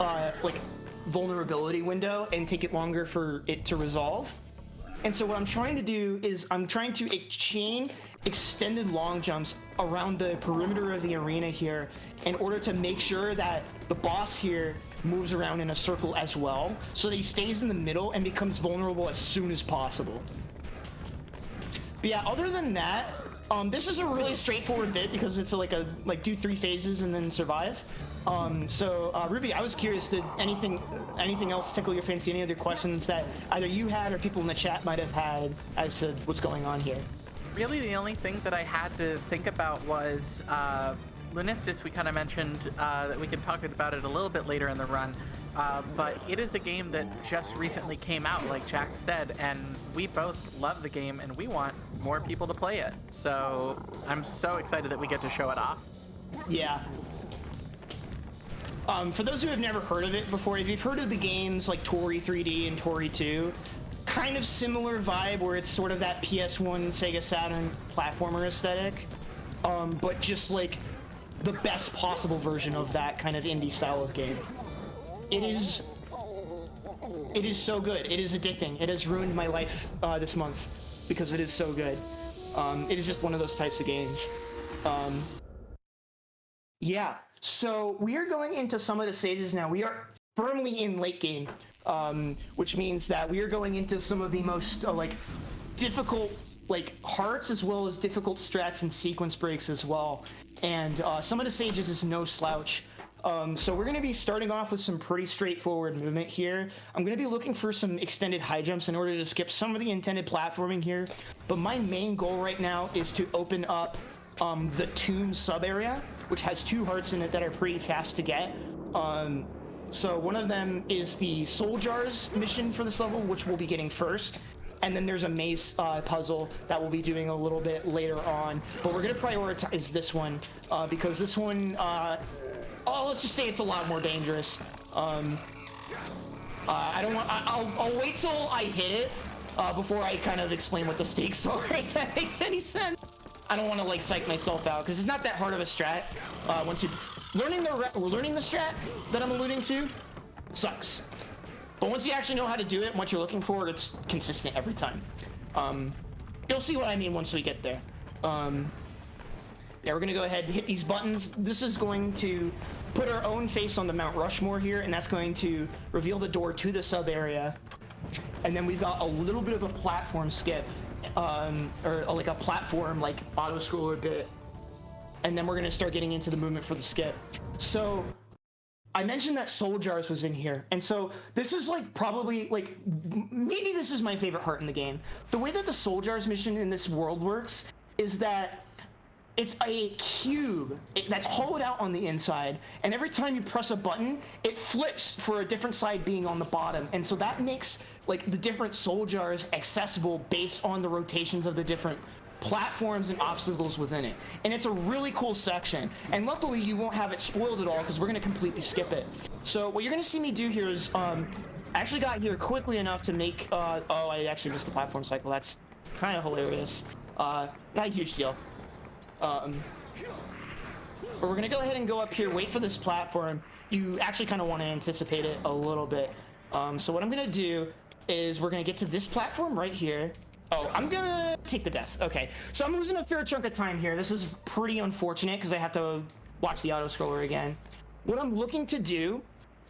vulnerability window and take it longer for it to resolve. And so what I'm trying to do is I'm trying to chain extended long jumps around the perimeter of the arena here in order to make sure that the boss here moves around in a circle as well, so that he stays in the middle and becomes vulnerable as soon as possible. But yeah, other than that, this is a really straightforward bit because it's like do 3 phases and then survive. Ruby, I was curious, did anything else tickle your fancy? Any other questions that either you had or people in the chat might have had as to what's going on here? really the only thing that I had to think about was Lunistis. We kind of mentioned that we can talk about it a little bit later in the run, but it is a game that just recently came out, like Jack said, and we both love the game and we want more people to play it. So I'm so excited that we get to show it off. Yeah. For those who have never heard of it before, if you've heard of the games like Tori 3D and Tori 2, kind of similar vibe where it's sort of that PS1 Sega Saturn platformer aesthetic, but just like the best possible version of that kind of indie style of game. It is so good. It is addicting. It has ruined my life this month because it is so good. It is just one of those types of games. Yeah, so we are going into some of the stages now. We are firmly in late game, which means that we are going into some of the most like difficult hearts, as well as difficult strats and sequence breaks as well. And some of the stages is no slouch. So we're going to be starting off with some pretty straightforward movement here. I'm going to be looking for some extended high jumps in order to skip some of the intended platforming here. But my main goal right now is to open up the tomb sub area, which has 2 hearts in it that are pretty fast to get. So one of them is the Soul Jars mission for this level, which we'll be getting first. And then there's a maze puzzle that we'll be doing a little bit later on. But we're going to prioritize this one because this one, let's just say it's a lot more dangerous. I don't want, I'll wait till I hit it before I kind of explain what the stakes are, if that makes any sense. I don't want to like psych myself out because it's not that hard of a strat. Once you learning the strat that I'm alluding to sucks, but once you actually know how to do it and what you're looking for, it's consistent every time. You'll see what I mean once we get there. Yeah, we're gonna go ahead and hit these buttons. This is going to put our own face on the Mount Rushmore here, and that's going to reveal the door to the sub area. And then we've got a little bit of a platform skip, or like a platform like auto scroller bit, and then we're gonna start getting into the movement for the skip. So I mentioned that Soul Jars was in here, and so this is like probably like maybe this is my favorite heart in the game. The way that the Soul Jars mission in this world works is that it's a cube that's hollowed out on the inside, and every time you press a button, it flips for a different side being on the bottom, and so that makes like the different Soul Jars accessible based on the rotations of the different platforms and obstacles within it. And it's a really cool section, and luckily you won't have it spoiled at all because we're going to completely skip it. So what you're going to see me do here is I actually got here quickly enough to make oh, I actually missed the platform cycle. That's kind of hilarious. Not a huge deal. But we're gonna go ahead and go up here, wait for this platform. You actually kind of want to anticipate it a little bit. So what I'm gonna do is we're gonna get to this platform right here. Oh, I'm gonna take the death. Okay, so I'm losing a fair chunk of time here. This is pretty unfortunate because I have to watch the auto scroller again. What I'm looking to do,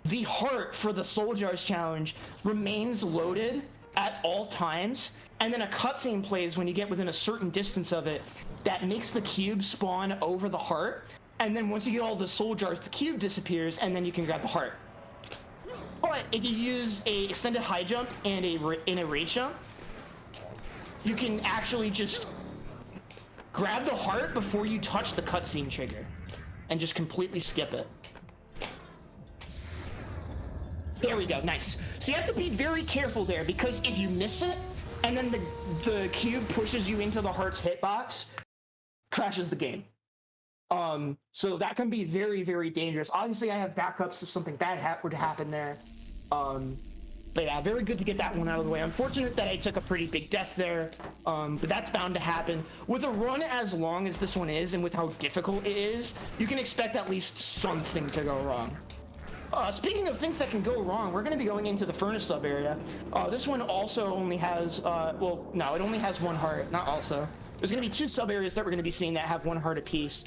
the heart for the Soul Jars challenge remains loaded at all times, and then a cutscene plays when you get within a certain distance of it that makes the cube spawn over the heart, and then once you get all the Soul Jars, the cube disappears, and then you can grab the heart. But if you use a extended high jump and a rage jump, you can actually just grab the heart before you touch the cutscene trigger and just completely skip it. There we go, nice. So you have to be very careful there, because if you miss it and then the cube pushes you into the heart's hitbox, crashes the game. So that can be very, very dangerous. Obviously I have backups if something bad were to happen there. But yeah, very good to get that one out of the way. Unfortunate that I took a pretty big death there, but that's bound to happen. With a run as long as this one is, and with how difficult it is, you can expect at least something to go wrong. Speaking of things that can go wrong, we're going to be going into the furnace sub area. This one also only has, well, no, it only has 1 heart, not also. There's going to be 2 sub areas that we're going to be seeing that have 1 heart apiece.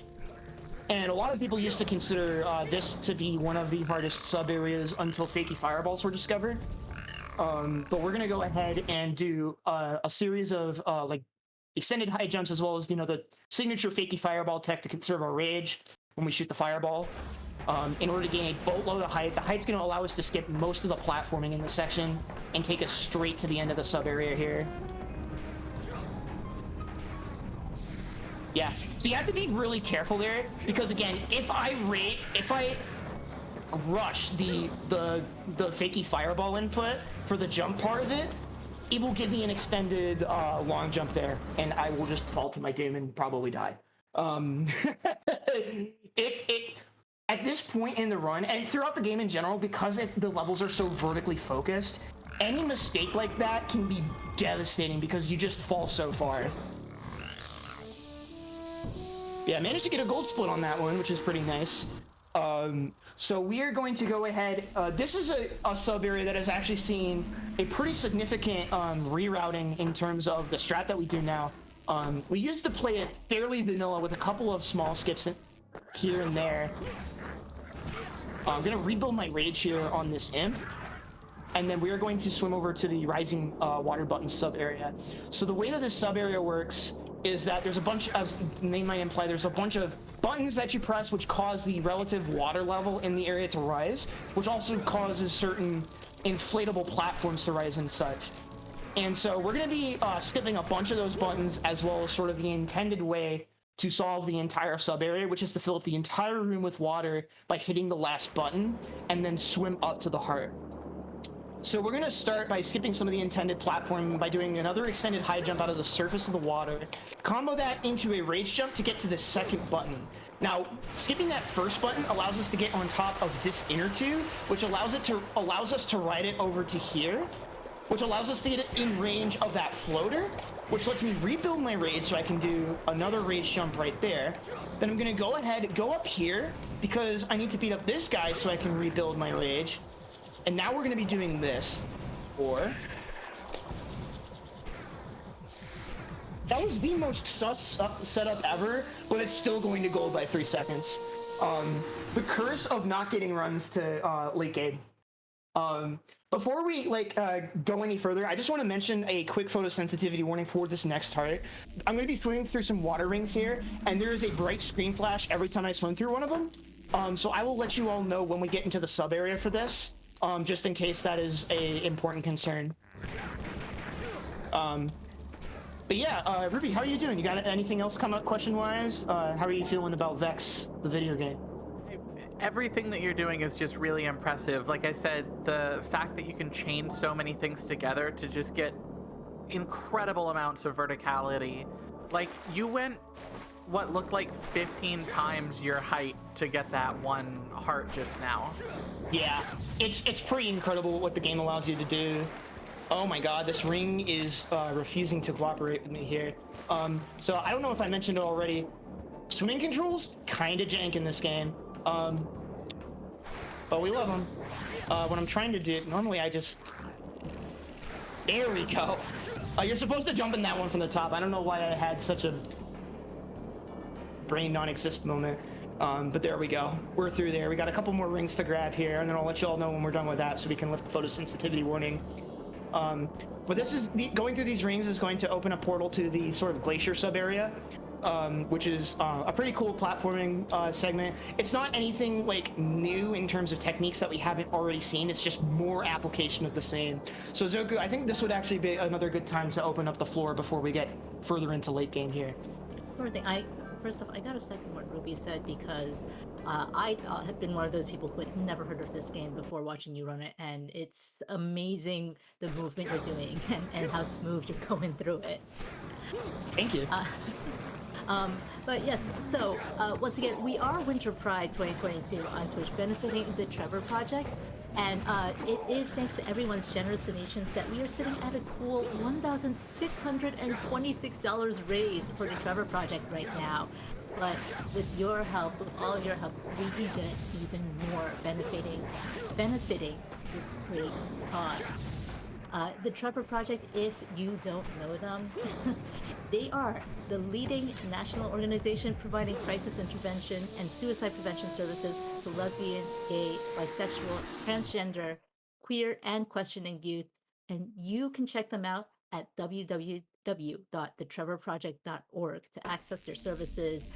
And a lot of people used to consider this to be one of the hardest sub areas until Fakey Fireballs were discovered. But we're going to go ahead and do a series of like extended high jumps, as well as, you know, the signature Fakey Fireball tech to conserve our rage when we shoot the fireball. In order to gain a boatload of height. The height's going to allow us to skip most of the platforming in this section and take us straight to the end of the sub area here. Yeah, so you have to be really careful there because again, if I rush the fakey fireball input for the jump part of it, it will give me an extended long jump there, and I will just fall to my doom and probably die. It at this point in the run and throughout the game in general, because the levels are so vertically focused, any mistake like that can be devastating because you just fall so far. Yeah, I managed to get a gold split on that one, which is pretty nice. So we are going to go ahead. This is a sub area that has actually seen a pretty significant rerouting in terms of the strat that we do now. We used to play it fairly vanilla with a couple of small skips here and there. I'm going to rebuild my rage here on this imp. And then we are going to swim over to the rising water button sub area. So the way that this sub area works is that there's a bunch, as the name might imply, there's a bunch of buttons that you press which cause the relative water level in the area to rise, which also causes certain inflatable platforms to rise and such. And so we're going to be skipping a bunch of those buttons, as well as sort of the intended way to solve the entire sub area, which is to fill up the entire room with water by hitting the last button and then swim up to the heart. So we're going to start by skipping some of the intended platform by doing another extended high jump out of the surface of the water, combo that into a rage jump to get to the second button. Now, skipping that first button allows us to get on top of this inner tube, which allows us to ride it over to here, which allows us to get it in range of that floater, which lets me rebuild my rage so I can do another rage jump right there. Then I'm going to go ahead, go up here, because I need to beat up this guy so I can rebuild my rage. And now we're going to be doing this, or... That was the most sus setup ever, but it's still going to go by 3 seconds. The curse of not getting runs to late game. Before we go any further, I just want to mention a quick photosensitivity warning for this next heart. I'm going to be swimming through some water rings here, and there is a bright screen flash every time I swim through one of them. So I will let you all know when we get into the sub area for this. Just in case that is a important concern. But yeah, Ruby, how are you doing? You got anything else come up question-wise? How are you feeling about Vexx, the video game? Everything that you're doing is just really impressive. Like I said, the fact that you can chain so many things together to just get incredible amounts of verticality. Like, you went what looked like 15 times your height to get that one heart just now. Yeah, it's pretty incredible what the game allows you to do. Oh my god, this ring is refusing to cooperate with me here. So I don't know if I mentioned it already. Swimming controls kinda jank in this game. But we love them. What I'm trying to do, normally I just... There we go. You're supposed to jump in that one from the top. I don't know why I had such a brain non-exist moment. But there we go. We're through there. We got a couple more rings to grab here, and then I'll let you all know when we're done with that so we can lift the photosensitivity warning. But this is going through these rings is going to open a portal to the sort of glacier sub area, which is a pretty cool platforming segment. It's not anything like new in terms of techniques that we haven't already seen. It's just more application of the same. So Zoku, I think this would actually be another good time to open up the floor before we get further into late game here. First off, I gotta second what Ruby said because I have been one of those people who had never heard of this game before watching you run it, and it's amazing the movement you're doing and how smooth you're going through it. Thank you. But yes, so once again, we are Winter Pride 2022 on Twitch, benefiting the Trevor Project. And it is thanks to everyone's generous donations that we are sitting at a cool $1,626 raised for the Trevor Project right now. But with your help, with all of your help, we can get even more benefiting this great cause. The Trevor Project, if you don't know them, they are the leading national organization providing crisis intervention and suicide prevention services to lesbian, gay, bisexual, transgender, queer, and questioning youth. And you can check them out at www.trevor.org. www.thetrevorproject.org to access their services,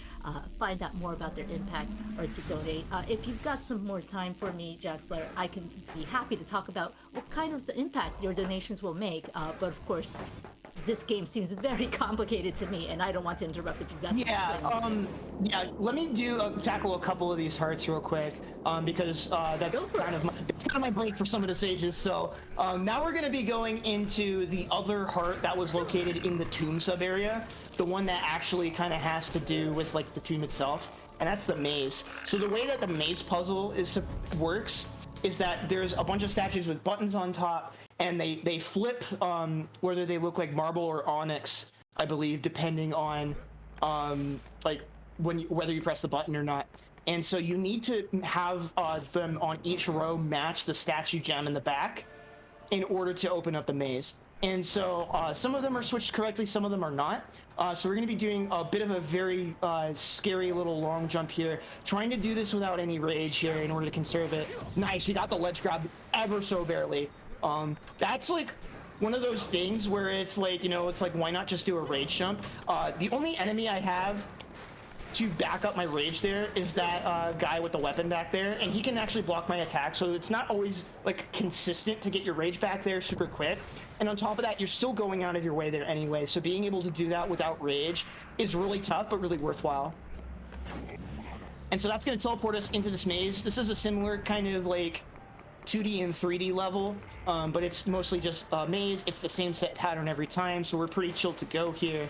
find out more about their impact, or to donate. If you've got some more time for me, Jaxler, I can be happy to talk about what kind of the impact your donations will make. But of course, this game seems very complicated to me, and I don't want to interrupt if you've got yeah, let me tackle a couple of these hearts real quick, because that's kind of my break for some of the sages. So now we're going to be going into the other heart that was located in the tomb sub area, the one that actually kind of has to do with like the tomb itself, and that's the maze. So the way that the maze puzzle works is that there's a bunch of statues with buttons on top, and they flip whether they look like marble or onyx, I believe, depending on like whether you press the button or not. And so you need to have them on each row match the statue gem in the back in order to open up the maze. And so some of them are switched correctly, some of them are not. So we're going to be doing a bit of a very scary little long jump here, trying to do this without any rage here in order to conserve it. Nice, we got the ledge grab ever so barely. That's like one of those things where it's like, you know, it's like, why not just do a rage jump? The only enemy I have to back up my rage there is that guy with the weapon back there, and he can actually block my attack, so it's not always like consistent to get your rage back there super quick. And on top of that, you're still going out of your way there anyway, so being able to do that without rage is really tough but really worthwhile. And so that's going to teleport us into this maze. This is a similar kind of like 2D and 3D level, but it's mostly just a maze. It's the same set pattern every time, so we're pretty chill to go here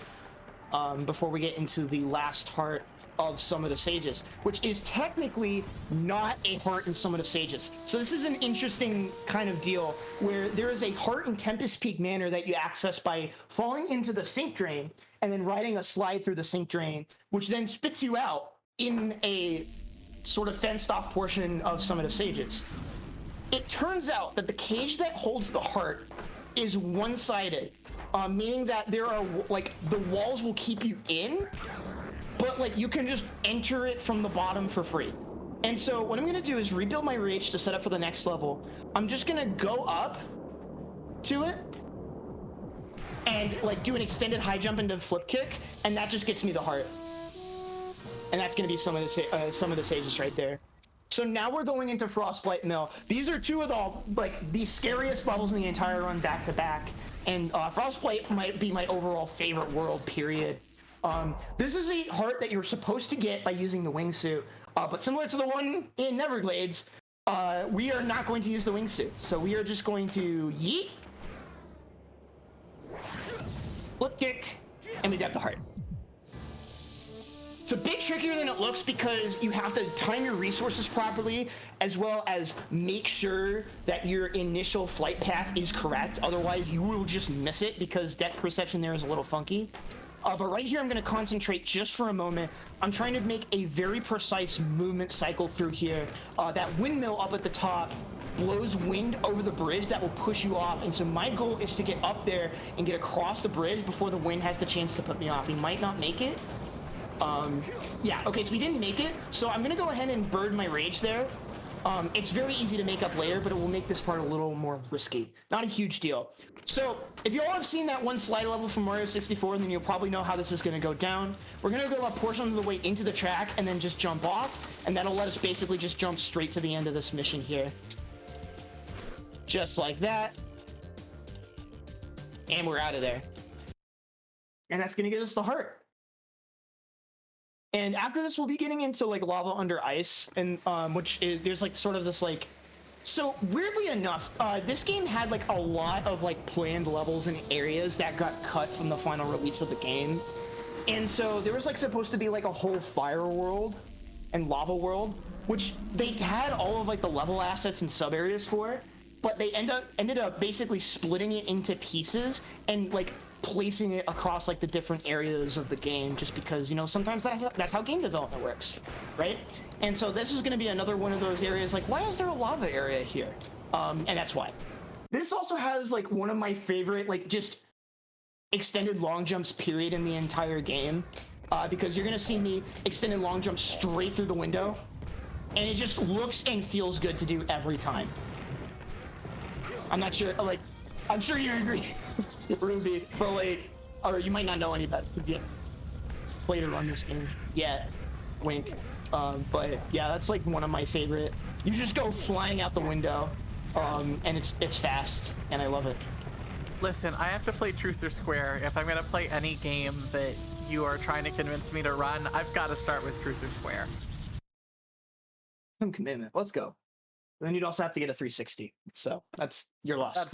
before we get into the last heart of Summit of the Sages, which is technically not a heart in Summit of the Sages. So this is an interesting kind of deal where there is a heart in Tempest Peak Manor that you access by falling into the sink drain and then riding a slide through the sink drain, which then spits you out in a sort of fenced off portion of Summit of Sages. It turns out that the cage that holds the heart is one-sided, meaning that there are like the walls will keep you in, but like you can just enter it from the bottom for free. And so what I'm gonna do is rebuild my rage to set up for the next level. I'm just gonna go up to it and like do an extended high jump into flip kick, and that just gets me the heart. And that's gonna be some of the sages right there. So now we're going into Frostblight Mill. These are two of the scariest levels in the entire run back to back, and Frostblight might be my overall favorite world, period. This is a heart that you're supposed to get by using the wingsuit, but similar to the one in Neverglades, we are not going to use the wingsuit. So we are just going to yeet, flip kick, and we get the heart. It's a bit trickier than it looks because you have to time your resources properly, as well as make sure that your initial flight path is correct. Otherwise, you will just miss it because depth perception there is a little funky. But right here, I'm going to concentrate just for a moment. I'm trying to make a very precise movement cycle through here. That windmill up at the top blows wind over the bridge that will push you off. And so my goal is to get up there and get across the bridge before the wind has the chance to put me off. He might not make it. Yeah, okay, so we didn't make it. So I'm going to go ahead and bird my rage there. It's very easy to make up later, but it will make this part a little more risky. Not a huge deal. So if you all have seen that one slide level from Mario 64, then you'll probably know how this is going to go down. We're going to go a portion of the way into the track and then just jump off, and that'll let us basically just jump straight to the end of this mission here. Just like that. And we're out of there. And that's going to get us the heart. And after this, we'll be getting into like lava under ice, and which is, there's like sort of this like, so weirdly enough, this game had like a lot of like planned levels and areas that got cut from the final release of the game. And so there was like supposed to be like a whole fire world and lava world, which they had all of like the level assets and sub areas for, but they ended up basically splitting it into pieces and like placing it across like the different areas of the game, just because, you know, sometimes that's how game development works, right? And so this is going to be another one of those areas like, why is there a lava area here? And that's why. This also has like one of my favorite like just extended long jumps period in the entire game, because you're going to see me extended long jump straight through the window, and it just looks and feels good to do every time. I'm not sure, like, I'm sure you agree, Ruby, but like, or you might not know any better because you played to run this game yet. Wink. But yeah, that's like one of my favorite. You just go flying out the window, and it's fast, and I love it. Listen, I have to play Truth or Square. If I'm gonna play any game that you are trying to convince me to run, I've got to start with Truth or Square. Some commitment. Let's go. Then you'd also have to get a 360. So that's your loss.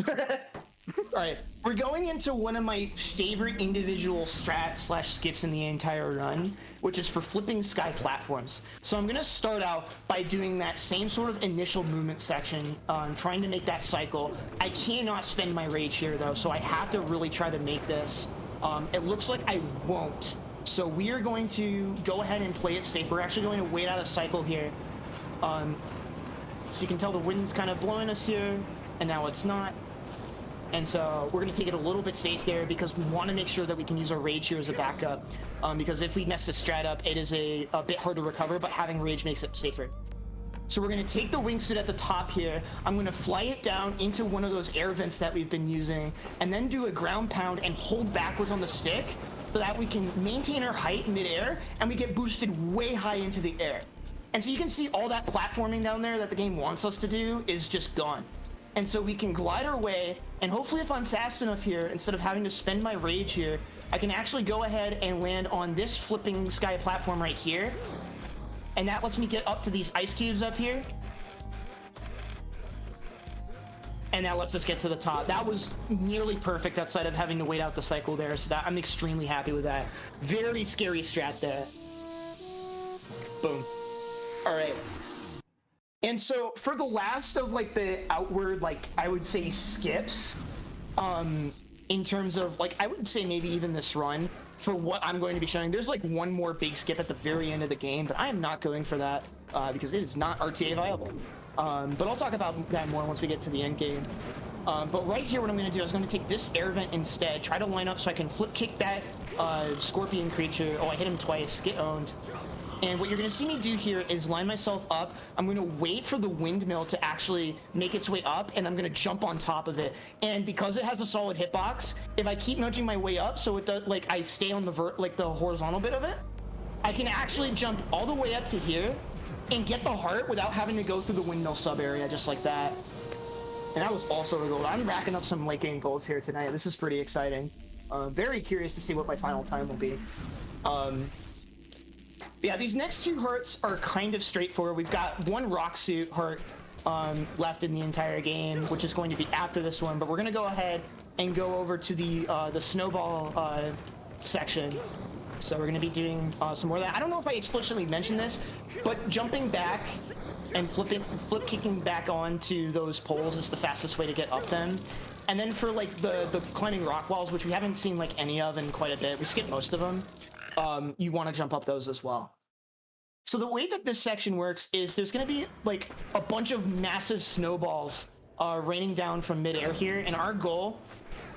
All right, we're going into one of my favorite individual strats / skips in the entire run, which is for flipping sky platforms. So I'm gonna start out by doing that same sort of initial movement section, trying to make that cycle. I cannot spend my rage here though, so I have to really try to make this. It looks like I won't. So we are going to go ahead and play it safe. We're actually going to wait out a cycle here. So you can tell the wind's kind of blowing us here, and now it's not. And so we're going to take it a little bit safe there because we want to make sure that we can use our rage here as a backup. Because if we mess the strat up, it is a bit hard to recover, but having rage makes it safer. So we're going to take the wingsuit at the top here. I'm going to fly it down into one of those air vents that we've been using, and then do a ground pound and hold backwards on the stick so that we can maintain our height midair and we get boosted way high into the air. And so you can see all that platforming down there that the game wants us to do is just gone. And so we can glide our way, and hopefully if I'm fast enough here, instead of having to spend my rage here, I can actually go ahead and land on this flipping sky platform right here. And that lets me get up to these ice cubes up here. And that lets us get to the top. That was nearly perfect outside of having to wait out the cycle there, so that I'm extremely happy with that. Very scary strat there. Boom. All right. And so for the last of like the outward, like I would say skips, in terms of like, I would say maybe even this run for what I'm going to be showing, there's like one more big skip at the very end of the game, but I am not going for that because it is not RTA viable. But I'll talk about that more once we get to the end game. But right here, what I'm going to do is I'm going to take this air vent instead, try to line up so I can flip kick that scorpion creature. Oh, I hit him twice, get owned. And what you're going to see me do here is line myself up. I'm going to wait for the windmill to actually make its way up, and I'm going to jump on top of it. And because it has a solid hitbox, if I keep nudging my way up, so it does, like I stay on the the horizontal bit of it, I can actually jump all the way up to here and get the heart without having to go through the windmill sub area, just like that. And that was also a goal. I'm racking up some late game goals here tonight. This is pretty exciting. Very curious to see what my final time will be. Yeah, these next two hearts are kind of straightforward. We've got one rock suit heart left in the entire game, which is going to be after this one, but we're going to go ahead and go over to the snowball section. So we're going to be doing some more of that. I don't know if I explicitly mentioned this, but jumping back and flip kicking back onto those poles is the fastest way to get up them. And then for like the climbing rock walls, which we haven't seen like any of in quite a bit, we skipped most of them. You want to jump up those as well. So the way that this section works is there's going to be like a bunch of massive snowballs raining down from midair here, and our goal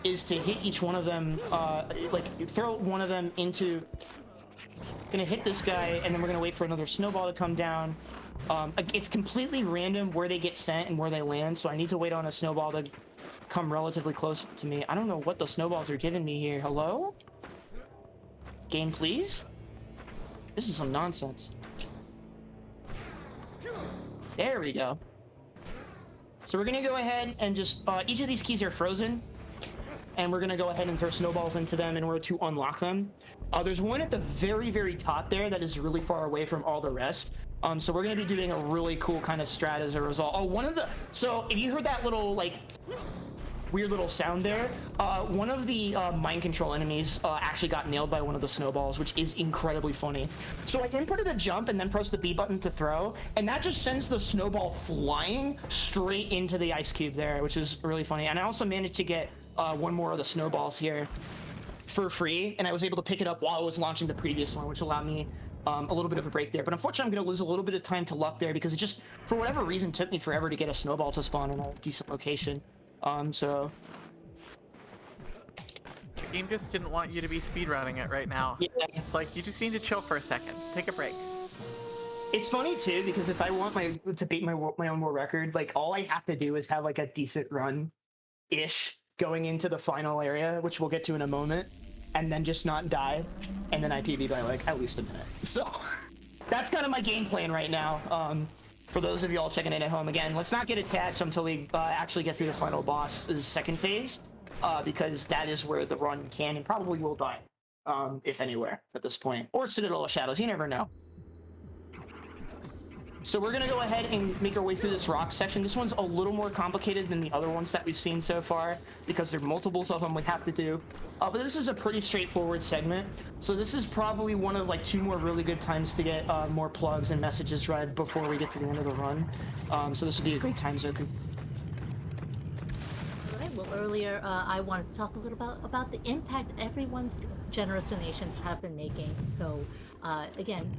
is to hit each one of them, like throw one of them into, gonna hit this guy, and then we're gonna wait for another snowball to come down. It's completely random where they get sent and where they land, so I need to wait on a snowball to come relatively close to me. I don't know what the snowballs are giving me here. Hello? Game, please? This is some nonsense. There we go. So we're gonna go ahead and just, each of these keys are frozen, and we're gonna go ahead and throw snowballs into them in order to unlock them. There's one at the very, very top there that is really far away from all the rest. So we're gonna be doing a really cool kind of strat as a result. Oh, so if you heard that little, like, weird little sound there, one of the mind control enemies actually got nailed by one of the snowballs, which is incredibly funny. So I inputted a jump and then pressed the B button to throw, and that just sends the snowball flying straight into the ice cube there, which is really funny. And I also managed to get one more of the snowballs here for free, and I was able to pick it up while I was launching the previous one, which allowed me a little bit of a break there. But unfortunately, I'm going to lose a little bit of time to luck there because it just, for whatever reason, took me forever to get a snowball to spawn in a decent location. So the game just didn't want you to be speedrunning it right now. Yeah. It's like you just need to chill for a second, take a break. It's funny too because if I want to beat my own world record, like all I have to do is have like a decent run ish going into the final area, which we'll get to in a moment. and then just not die, and then I PB by like at least a minute. So that's kind of my game plan right now. For those of y'all checking in at home, again, let's not get attached until we actually get through the final boss's second phase, because that is where the run can and probably will die, if anywhere at this point. Or Citadel of Shadows, you never know. So we're gonna go ahead and make our way through this rock section. This one's a little more complicated than the other ones that we've seen so far because there are multiples of them we have to do. But this is a pretty straightforward segment. So this is probably one of like 2 more really good times to get more plugs and messages read before we get to the end of the run. So this would be a great time, Zoku. Right, well, earlier I wanted to talk a little about the impact everyone's generous donations have been making. So again,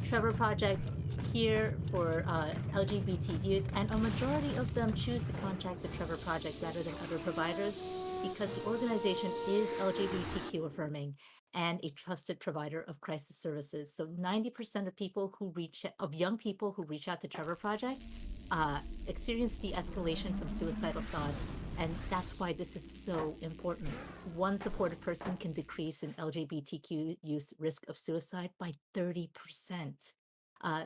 Trevor Project here for LGBT youth, and a majority of them choose to contact the Trevor Project rather than other providers because the organization is LGBTQ affirming and a trusted provider of crisis services. So 90% of young people who reach out to Trevor Project experience de-escalation from suicidal thoughts, and that's why this is so important. One supportive person can decrease an LGBTQ youth risk of suicide by 30%.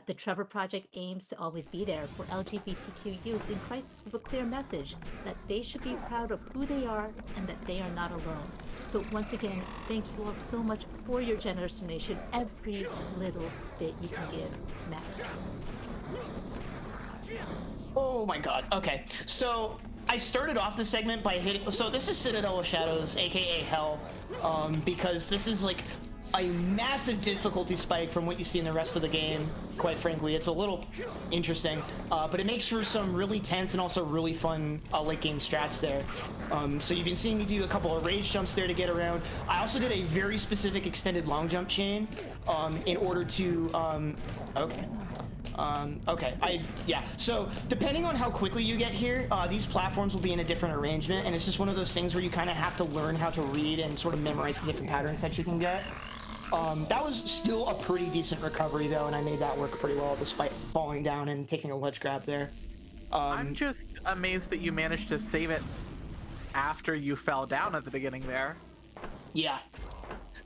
The Trevor Project aims to always be there for LGBTQ youth in crisis with a clear message that they should be proud of who they are and that they are not alone. So once again, thank you all so much for your generous donation. Every little bit you can give matters. Oh my god. Okay, so I started off the segment by hitting... So this is Citadel of Shadows, aka Hell, because this is like a massive difficulty spike from what you see in the rest of the game. Quite frankly, it's a little interesting, but it makes for some really tense and also really fun late game strats there. So you've been seeing me do a couple of rage jumps there to get around. I also did a very specific extended long jump chain in order to so depending on how quickly you get here, these platforms will be in a different arrangement, and it's just one of those things where you kind of have to learn how to read and sort of memorize the different patterns that you can get. That was still a pretty decent recovery though, and I made that work pretty well despite falling down and taking a ledge grab there. I'm just amazed that you managed to save it after you fell down at the beginning there. Yeah.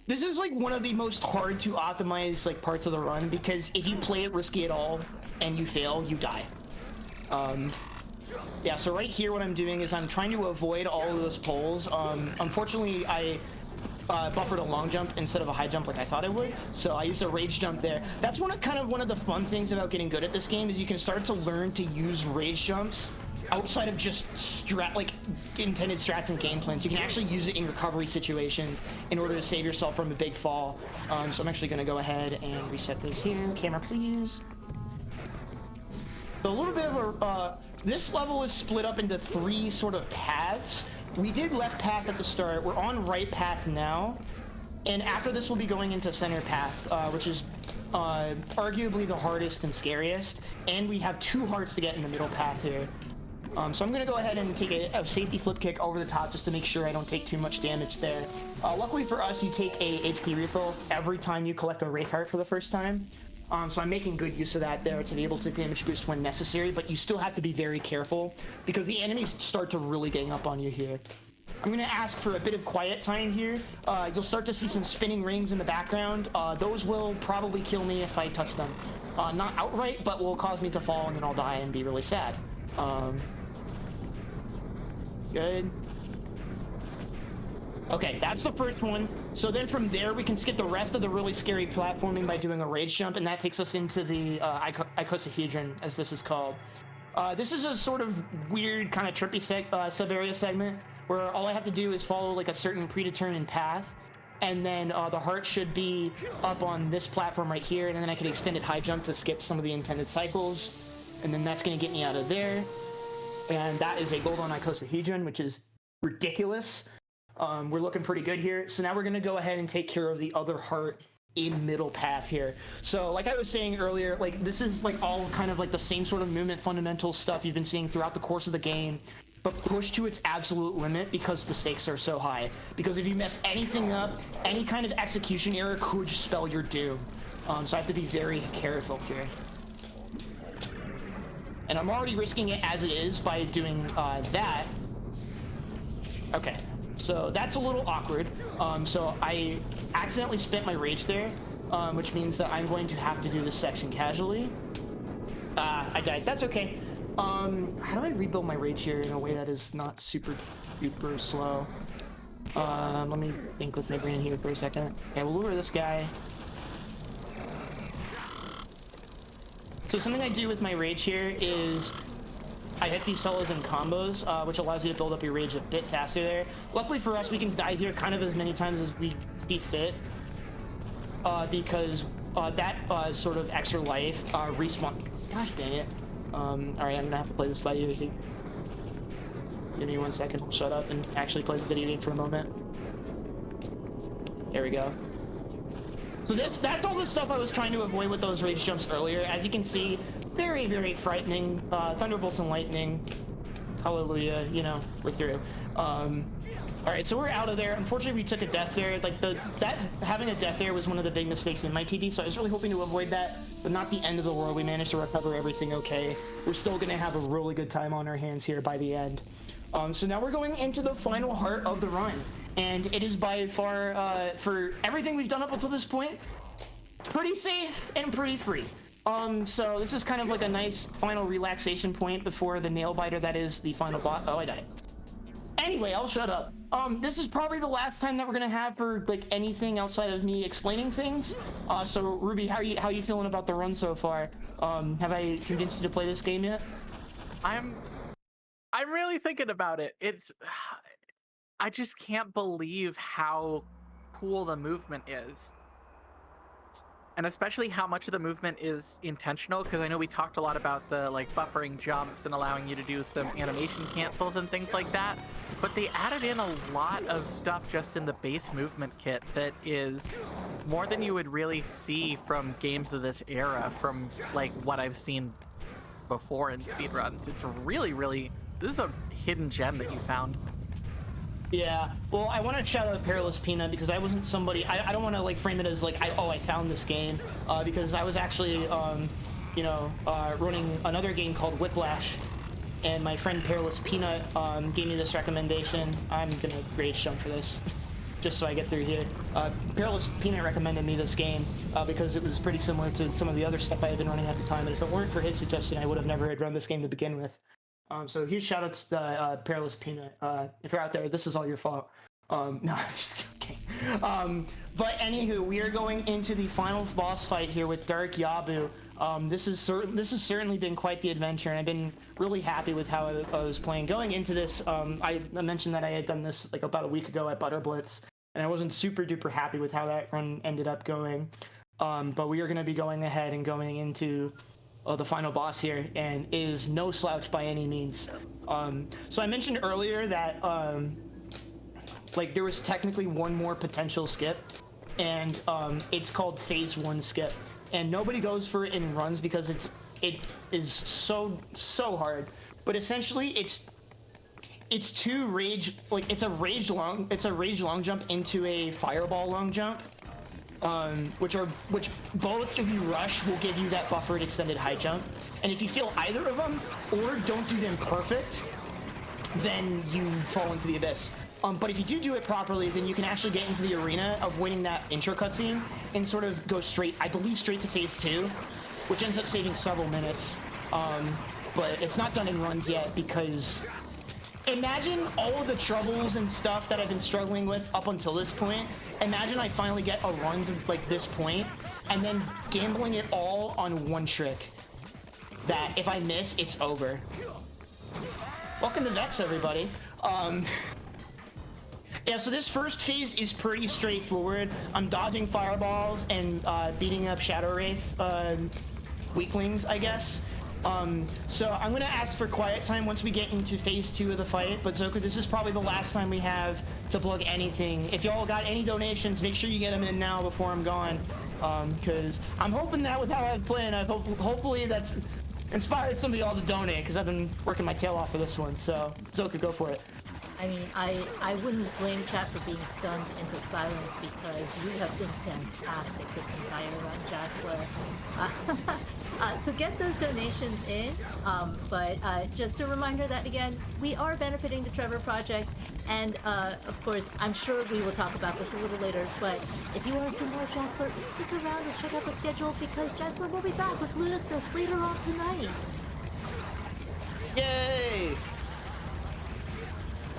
This is like one of the most hard to optimize like parts of the run, because if you play it risky at all and you fail, you die. Yeah, so right here what I'm doing is I'm trying to avoid all of those poles. Unfortunately, I buffered a long jump instead of a high jump like I thought I would, so I used a rage jump there. That's one of the fun things about getting good at this game, is you can start to learn to use rage jumps outside of just intended strats and game plans. You can actually use it in recovery situations in order to save yourself from a big fall. So I'm actually going to go ahead and reset this here. Camera, please. So a little bit of this level is split up into 3 sort of paths. We did left path at the start. We're on right path now. And after this, we'll be going into center path, which is arguably the hardest and scariest. And we have 2 hearts to get in the middle path here. So I'm going to go ahead and take a safety flip kick over the top just to make sure I don't take too much damage there. Luckily for us, you take a HP refill every time you collect a Wraith Heart for the first time. So I'm making good use of that there to be able to damage boost when necessary, but you still have to be very careful because the enemies start to really gang up on you here. I'm going to ask for a bit of quiet time here. You'll start to see some spinning rings in the background. Those will probably kill me if I touch them. Not outright, but will cause me to fall and then I'll die and be really sad. Good. Okay, that's the first one. So then from there, we can skip the rest of the really scary platforming by doing a rage jump, and that takes us into the icosahedron, as this is called. This is a sort of weird, kind of trippy sub-area segment, where all I have to do is follow like a certain predetermined path, and then the heart should be up on this platform right here, and then I can extend it high jump to skip some of the intended cycles, and then that's going to get me out of there. And that is a gold on icosahedron, which is ridiculous. We're looking pretty good here. So now we're going to go ahead and take care of the other heart in middle path here. So like I was saying earlier, like this is like all kind of like the same sort of movement fundamental stuff you've been seeing throughout the course of the game, but pushed to its absolute limit because the stakes are so high. Because if you mess anything up, any kind of execution error could spell your doom. So I have to be very careful here. And I'm already risking it as it is by doing that. Okay. So that's a little awkward. So I accidentally spent my rage there, which means that I'm going to have to do this section casually. I died. That's okay. How do I rebuild my rage here in a way that is not super slow? Let me think with my brain here for a second. Okay, we'll lure this guy. So something I do with my rage here is I hit these fellas in combos, which allows you to build up your rage a bit faster there. Luckily for us, we can die here kind of as many times as we see fit, because that sort of extra life respawn. Gosh dang it. Alright, I'm gonna have to play this by ear. Give me 1 second, I'll shut up and actually play the video game for a moment. There we go. So that's all the stuff I was trying to avoid with those rage jumps earlier. As you can see, very frightening. Thunderbolts and lightning. Hallelujah, you know, we're through. Alright, so we're out of there. Unfortunately, we took a death there. Like, having a death there was one of the big mistakes in my TD, so I was really hoping to avoid that, but not the end of the world. We managed to recover everything okay. We're still gonna have a really good time on our hands here by the end. So now we're going into the final heart of the run, and it is by far, for everything we've done up until this point, pretty safe and pretty free. So this is kind of like a nice final relaxation point before the nail biter that is the final boss. Oh, I died. Anyway, I'll shut up. This is probably the last time that we're gonna have for like anything outside of me explaining things. So Ruby, how you feeling about the run so far? Have I convinced you to play this game yet? I'm really thinking about it. I just can't believe how cool the movement is. And especially how much of the movement is intentional, because I know we talked a lot about the like buffering jumps and allowing you to do some animation cancels and things like that, but they added in a lot of stuff just in the base movement kit that is more than you would really see from games of this era, from like what I've seen before in speedruns. It's really, this is a hidden gem that you found. Yeah, well, I want to shout out Perilous Peanut because I wasn't somebody. I don't want to like frame it as like I found this game, because I was actually running another game called Whiplash, and my friend Perilous Peanut gave me this recommendation. I'm gonna rage jump for this, just so I get through here. Perilous Peanut recommended me this game because it was pretty similar to some of the other stuff I had been running at the time, and if it weren't for his suggestion, I would have never had run this game to begin with. So huge shout outs to Perilous Peanut. If you're out there, this is all your fault. No, I'm just kidding. But anywho, we are going into the final boss fight here with Dark Yabu. This has certainly been quite the adventure, and I've been really happy with how I was playing. Going into this, I mentioned that I had done this like about a week ago at Butter Blitz, and I wasn't super duper happy with how that run ended up going. But we are going to be going ahead and going into the final boss here, and is no slouch by any means. So I mentioned earlier that like there was technically one more potential skip, and it's called Phase 1 skip, and nobody goes for it in runs because it is so hard. But essentially it's two rage, like it's a rage long jump into a fireball long jump. Which both, if you rush, will give you that buffered extended high jump, and if you fail either of them or don't do them perfect, then you fall into the abyss. But if you do it properly, then you can actually get into the arena of winning that intro cutscene and sort of go straight, I believe, straight to Phase 2, which ends up saving several minutes. But it's not done in runs yet because imagine all of the troubles and stuff that I've been struggling with up until this point. Imagine I finally get a run like this point, and then gambling it all on one trick. That if I miss, it's over. Welcome to Vexx, everybody. Yeah, so this first phase is pretty straightforward. I'm dodging fireballs and beating up Shadow Wraith weaklings, I guess. So I'm gonna ask for quiet time once we get into Phase 2 of the fight, but Zoku, this is probably the last time we have to plug anything. If y'all got any donations, make sure you get them in now before I'm gone, because I'm hoping that with how I've played, hopefully that's inspired some of y'all to donate, because I've been working my tail off for this one. So Zoku, go for it. I mean, I wouldn't blame chat for being stunned into silence because you have been fantastic this entire run, Jaxler. So get those donations in, but just a reminder that, again, we are benefiting the Trevor Project, and of course, I'm sure we will talk about this a little later, but if you are some more Jaxler, stick around and check out the schedule because Jaxler will be back with Lunistus later on tonight. Yay!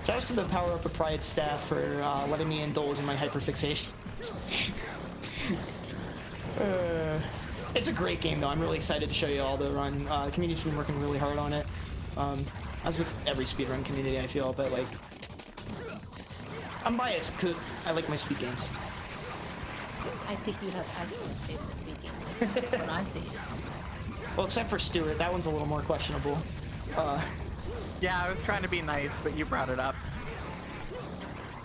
Shout out to the Power Up of Pride staff for letting me indulge in my hyperfixation. It's a great game, though. I'm really excited to show you all the run. The community's been working really hard on it. As with every speedrun community, I feel, but like, I'm biased because I like my speed games. I think you have excellent taste in speed games, because that's what I'm seeing. Well, except for Stuart, that one's a little more questionable. Yeah, I was trying to be nice, but you brought it up.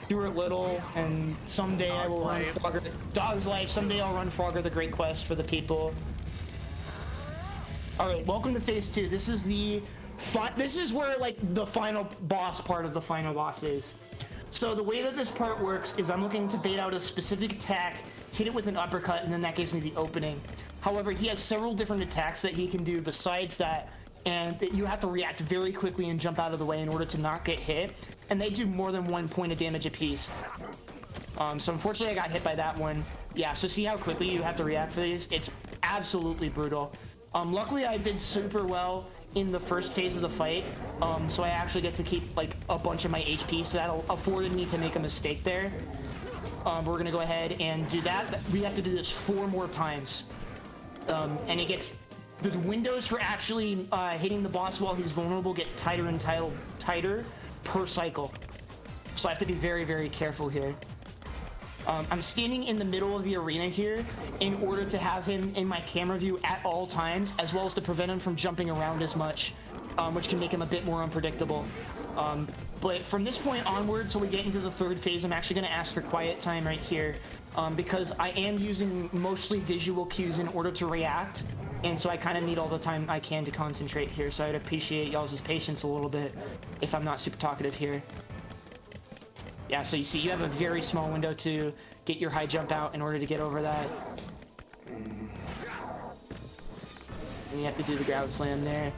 Stuart Little, and someday I will run Frogger. Dog's Life. Someday I'll run Frogger: The Great Quest for the people. All right, welcome to phase 2. This is this is where like the final boss part of the final boss is. So the way that this part works is I'm looking to bait out a specific attack, hit it with an uppercut, and then that gives me the opening. However, he has several different attacks that he can do besides that, and you have to react very quickly and jump out of the way in order to not get hit, and they do more than 1 point of damage apiece. So unfortunately I got hit by that one. Yeah, so see how quickly you have to react for these? It's absolutely brutal. Luckily I did super well in the first phase of the fight, so I actually get to keep like a bunch of my HP, so that afforded me to make a mistake there. We're gonna go ahead and do that. We have to do this 4 more times, and it gets the windows for actually hitting the boss while he's vulnerable get tighter and tighter per cycle. So I have to be very, very careful here. I'm standing in the middle of the arena here in order to have him in my camera view at all times, as well as to prevent him from jumping around as much, which can make him a bit more unpredictable. But from this point onward, till we get into the 3rd phase, I'm actually going to ask for quiet time right here, because I am using mostly visual cues in order to react, and so I kind of need all the time I can to concentrate here, so I'd appreciate y'all's patience a little bit if I'm not super talkative here. Yeah, so you see, you have a very small window to get your high jump out in order to get over that. And you have to do the ground slam there.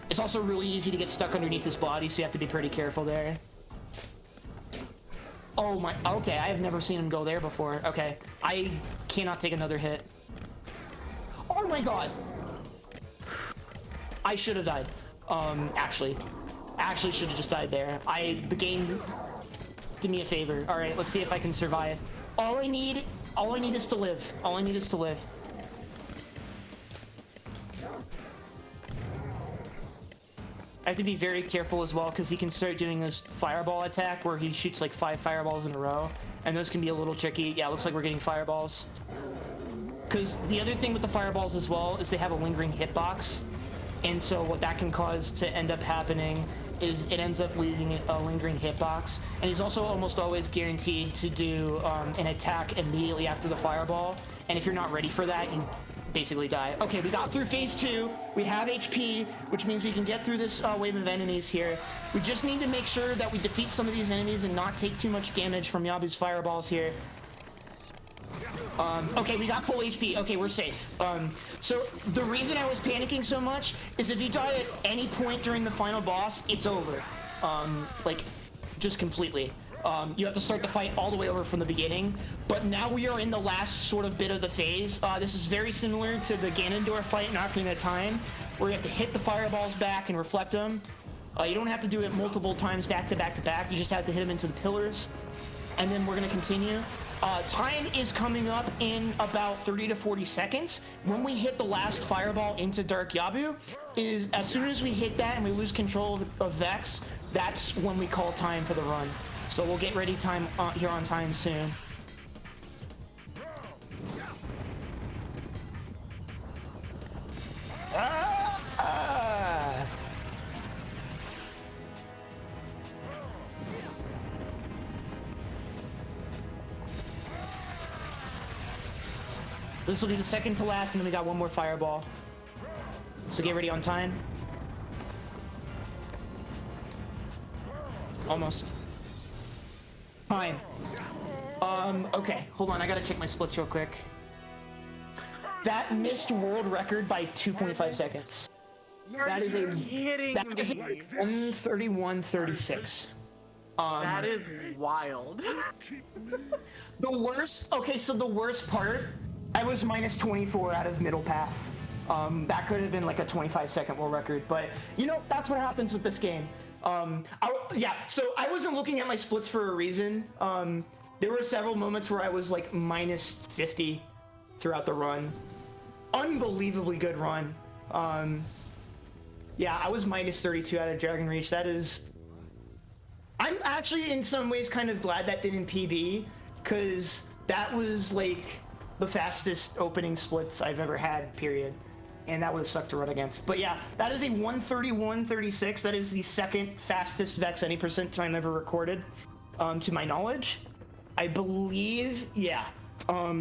It's also really easy to get stuck underneath his body, so you have to be pretty careful there. Oh my, okay, I have never seen him go there before. Okay, I cannot take another hit. Oh my god! I should have died. Actually should have just died there. The game did me a favor. All right, let's see if I can survive. All I need is to live. All I need is to live. I have to be very careful as well, because he can start doing this fireball attack where he shoots like 5 fireballs in a row, and those can be a little tricky. Yeah, it looks like we're getting fireballs. Because the other thing with the fireballs as well is they have a lingering hitbox, and so what that can cause to end up happening is it ends up leaving a lingering hitbox, and he's also almost always guaranteed to do an attack immediately after the fireball, and if you're not ready for that, you basically die. Okay, we got through phase 2. We have HP, which means we can get through this wave of enemies here. We just need to make sure that we defeat some of these enemies and not take too much damage from Yabu's fireballs here. Okay, we got full HP. Okay, we're safe. So the reason I was panicking so much is if you die at any point during the final boss, it's over. Like, just completely. You have to start the fight all the way over from the beginning. But now we are in the last sort of bit of the phase. This is very similar to the Ganondorf fight in Ocarina of Time, where you have to hit the fireballs back and reflect them. You don't have to do it multiple times back to back to back. You just have to hit them into the pillars. And then we're going to continue. Time is coming up in about 30 to 40 seconds. When we hit the last fireball into Dark Yabu, as soon as we hit that and we lose control of Vexx, that's when we call time for the run. So we'll get ready here on time soon. This will be the second to last, and then we got one more fireball. So get ready on time. almost. Fine. Okay, hold on, I gotta check my splits real quick. That missed world record by 2.5 seconds. That is a 131.36. That is wild. The worst, okay, so the worst part, I was minus 24 out of middle path. That could have been like a 25-second world record, but you know, that's what happens with this game. Yeah, so I wasn't looking at my splits for a reason. There were several moments where I was like minus 50 throughout the run. Unbelievably good run. Yeah, I was minus 32 out of Dragon Reach. That is... I'm actually in some ways kind of glad that didn't PB, because that was like the fastest opening splits I've ever had, period. And that would have sucked to run against. But yeah, that is a 131.36. That is the second fastest Vexx any percent time ever recorded, to my knowledge. I believe, yeah.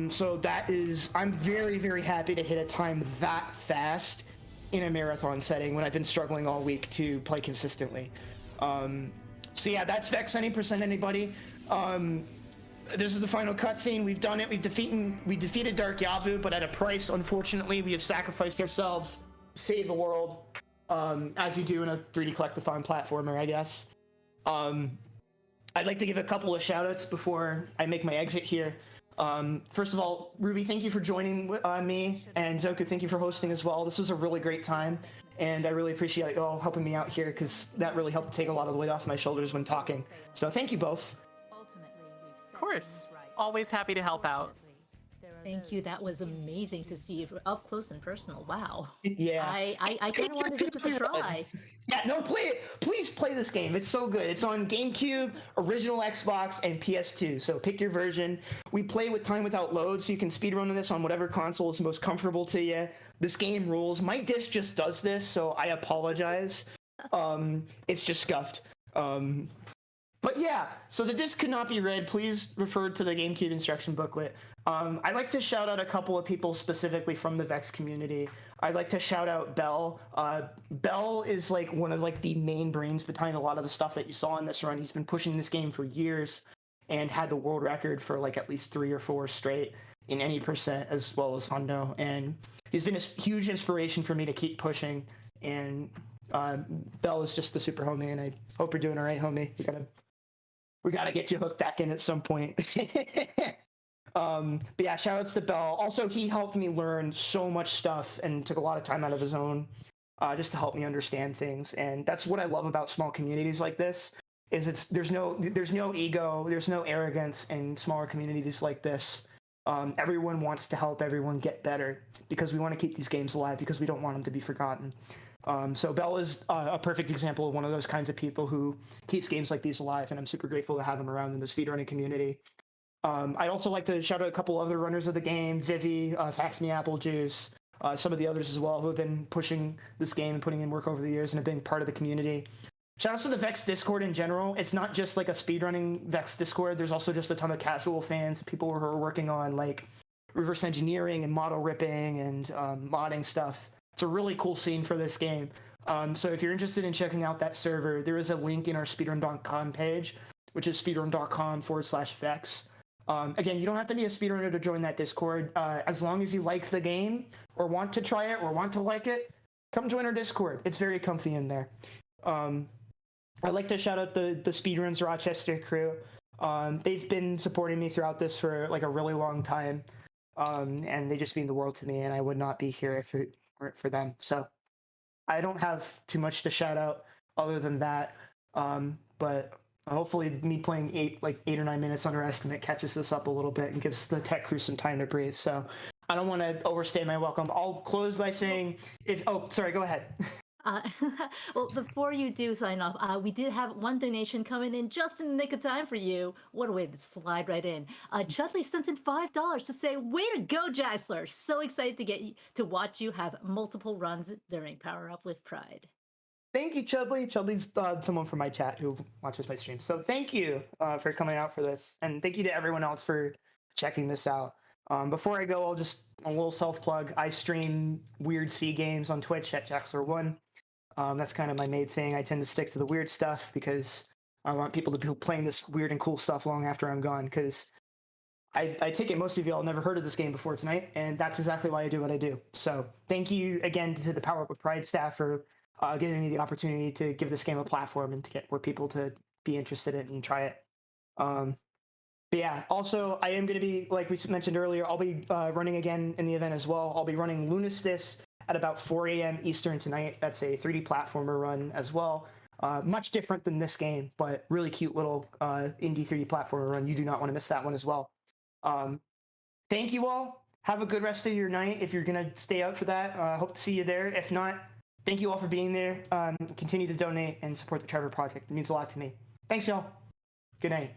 So that is, I'm very, very happy to hit a time that fast in a marathon setting when I've been struggling all week to play consistently. So yeah, that's Vexx any percent anybody. This is the final cutscene. We've done it. We defeated Dark Yabu, but at a price. Unfortunately, we have sacrificed ourselves to save the world, as you do in a 3D collectathon platformer, I guess. I'd like to give a couple of shoutouts before I make my exit here. First of all, Ruby, thank you for joining me, and Zoku, thank you for hosting as well. This was a really great time, and I really appreciate you all helping me out here, because that really helped take a lot of the weight off my shoulders when talking. So thank you both. Of course. Always happy to help out. Thank you. That was amazing to see you up close and personal. Wow. Yeah. I kind of want to give this a try. Yeah, no, play it. Please play this game. It's so good. It's on GameCube, original Xbox, and PS2. So pick your version. We play with time without load, so you can speedrun this on whatever console is most comfortable to you. This game rules. My disc just does this, so I apologize. It's just scuffed. But yeah, so the disc could not be read. Please refer to the GameCube instruction booklet. I'd like to shout out a couple of people specifically from the Vexx community. I'd like to shout out Bell. Bell is like one of like the main brains behind a lot of the stuff that you saw in this run. He's been pushing this game for years and had the world record for like at least 3 or 4 straight in any percent, as well as Hondo. And he's been a huge inspiration for me to keep pushing. And Bell is just the super homie, and I hope you're doing all right, homie. We gotta get you hooked back in at some point. But yeah, shout outs to Bell. Also, he helped me learn so much stuff and took a lot of time out of his own just to help me understand things. And that's what I love about small communities like this, is there's no ego, there's no arrogance in smaller communities like this. Everyone wants to help everyone get better, because we want to keep these games alive, because we don't want them to be forgotten. So Bell is a perfect example of one of those kinds of people who keeps games like these alive, and I'm super grateful to have him around in the speedrunning community. I'd also like to shout out a couple other runners of the game, Vivi, Hacks Me Apple Juice, some of the others as well who have been pushing this game and putting in work over the years and have been part of the community. Shout outs to the Vexx Discord in general. It's not just like a speedrunning Vexx Discord. There's also just a ton of casual fans, people who are working on like reverse engineering and model ripping and modding stuff. It's a really cool scene for this game. So if you're interested in checking out that server, there is a link in our speedrun.com page, which is speedrun.com/Vexx. Again, you don't have to be a speedrunner to join that Discord. As long as you like the game or want to try it or want to like it, come join our Discord. It's very comfy in there. I'd like to shout out the Speedruns Rochester crew. They've been supporting me throughout this for like a really long time. And they just mean the world to me, and I would not be here if it weren't for them. So I don't have too much to shout out other than that. But hopefully me playing 8 or 9 minutes under estimate catches this up a little bit and gives the tech crew some time to breathe. So I don't want to overstay my welcome. I'll close by saying sorry, go ahead. Well, before you do sign off, we did have one donation coming in just in the nick of time for you. What a way to slide right in. Chudley sent in $5 to say, "Way to go, Jaxler! So excited to get you to watch you have multiple runs during Power Up with Pride." Thank you, Chudley. Chudley's someone from my chat who watches my stream. So thank you for coming out for this. And thank you to everyone else for checking this out. Before I go, I'll just a little self-plug. I stream weird Svi games on Twitch at Jaxler1. That's kind of my main thing. I tend to stick to the weird stuff because I want people to be playing this weird and cool stuff long after I'm gone, because I take it most of y'all never heard of this game before tonight, and that's exactly why I do what I do. So thank you again to the Power Up with Pride staff for giving me the opportunity to give this game a platform and to get more people to be interested in it and try it. But yeah, also I am going to be, like we mentioned earlier, I'll be running again in the event as well. I'll be running Lunistis at about 4 a.m. Eastern tonight. That's a 3D platformer run as well. Much different than this game, but really cute little indie 3D platformer run. You do not want to miss that one as well. Thank you all. Have a good rest of your night. If you're going to stay out for that, hope to see you there. If not, thank you all for being there. Continue to donate and support the Trevor Project. It means a lot to me. Thanks, y'all. Good night.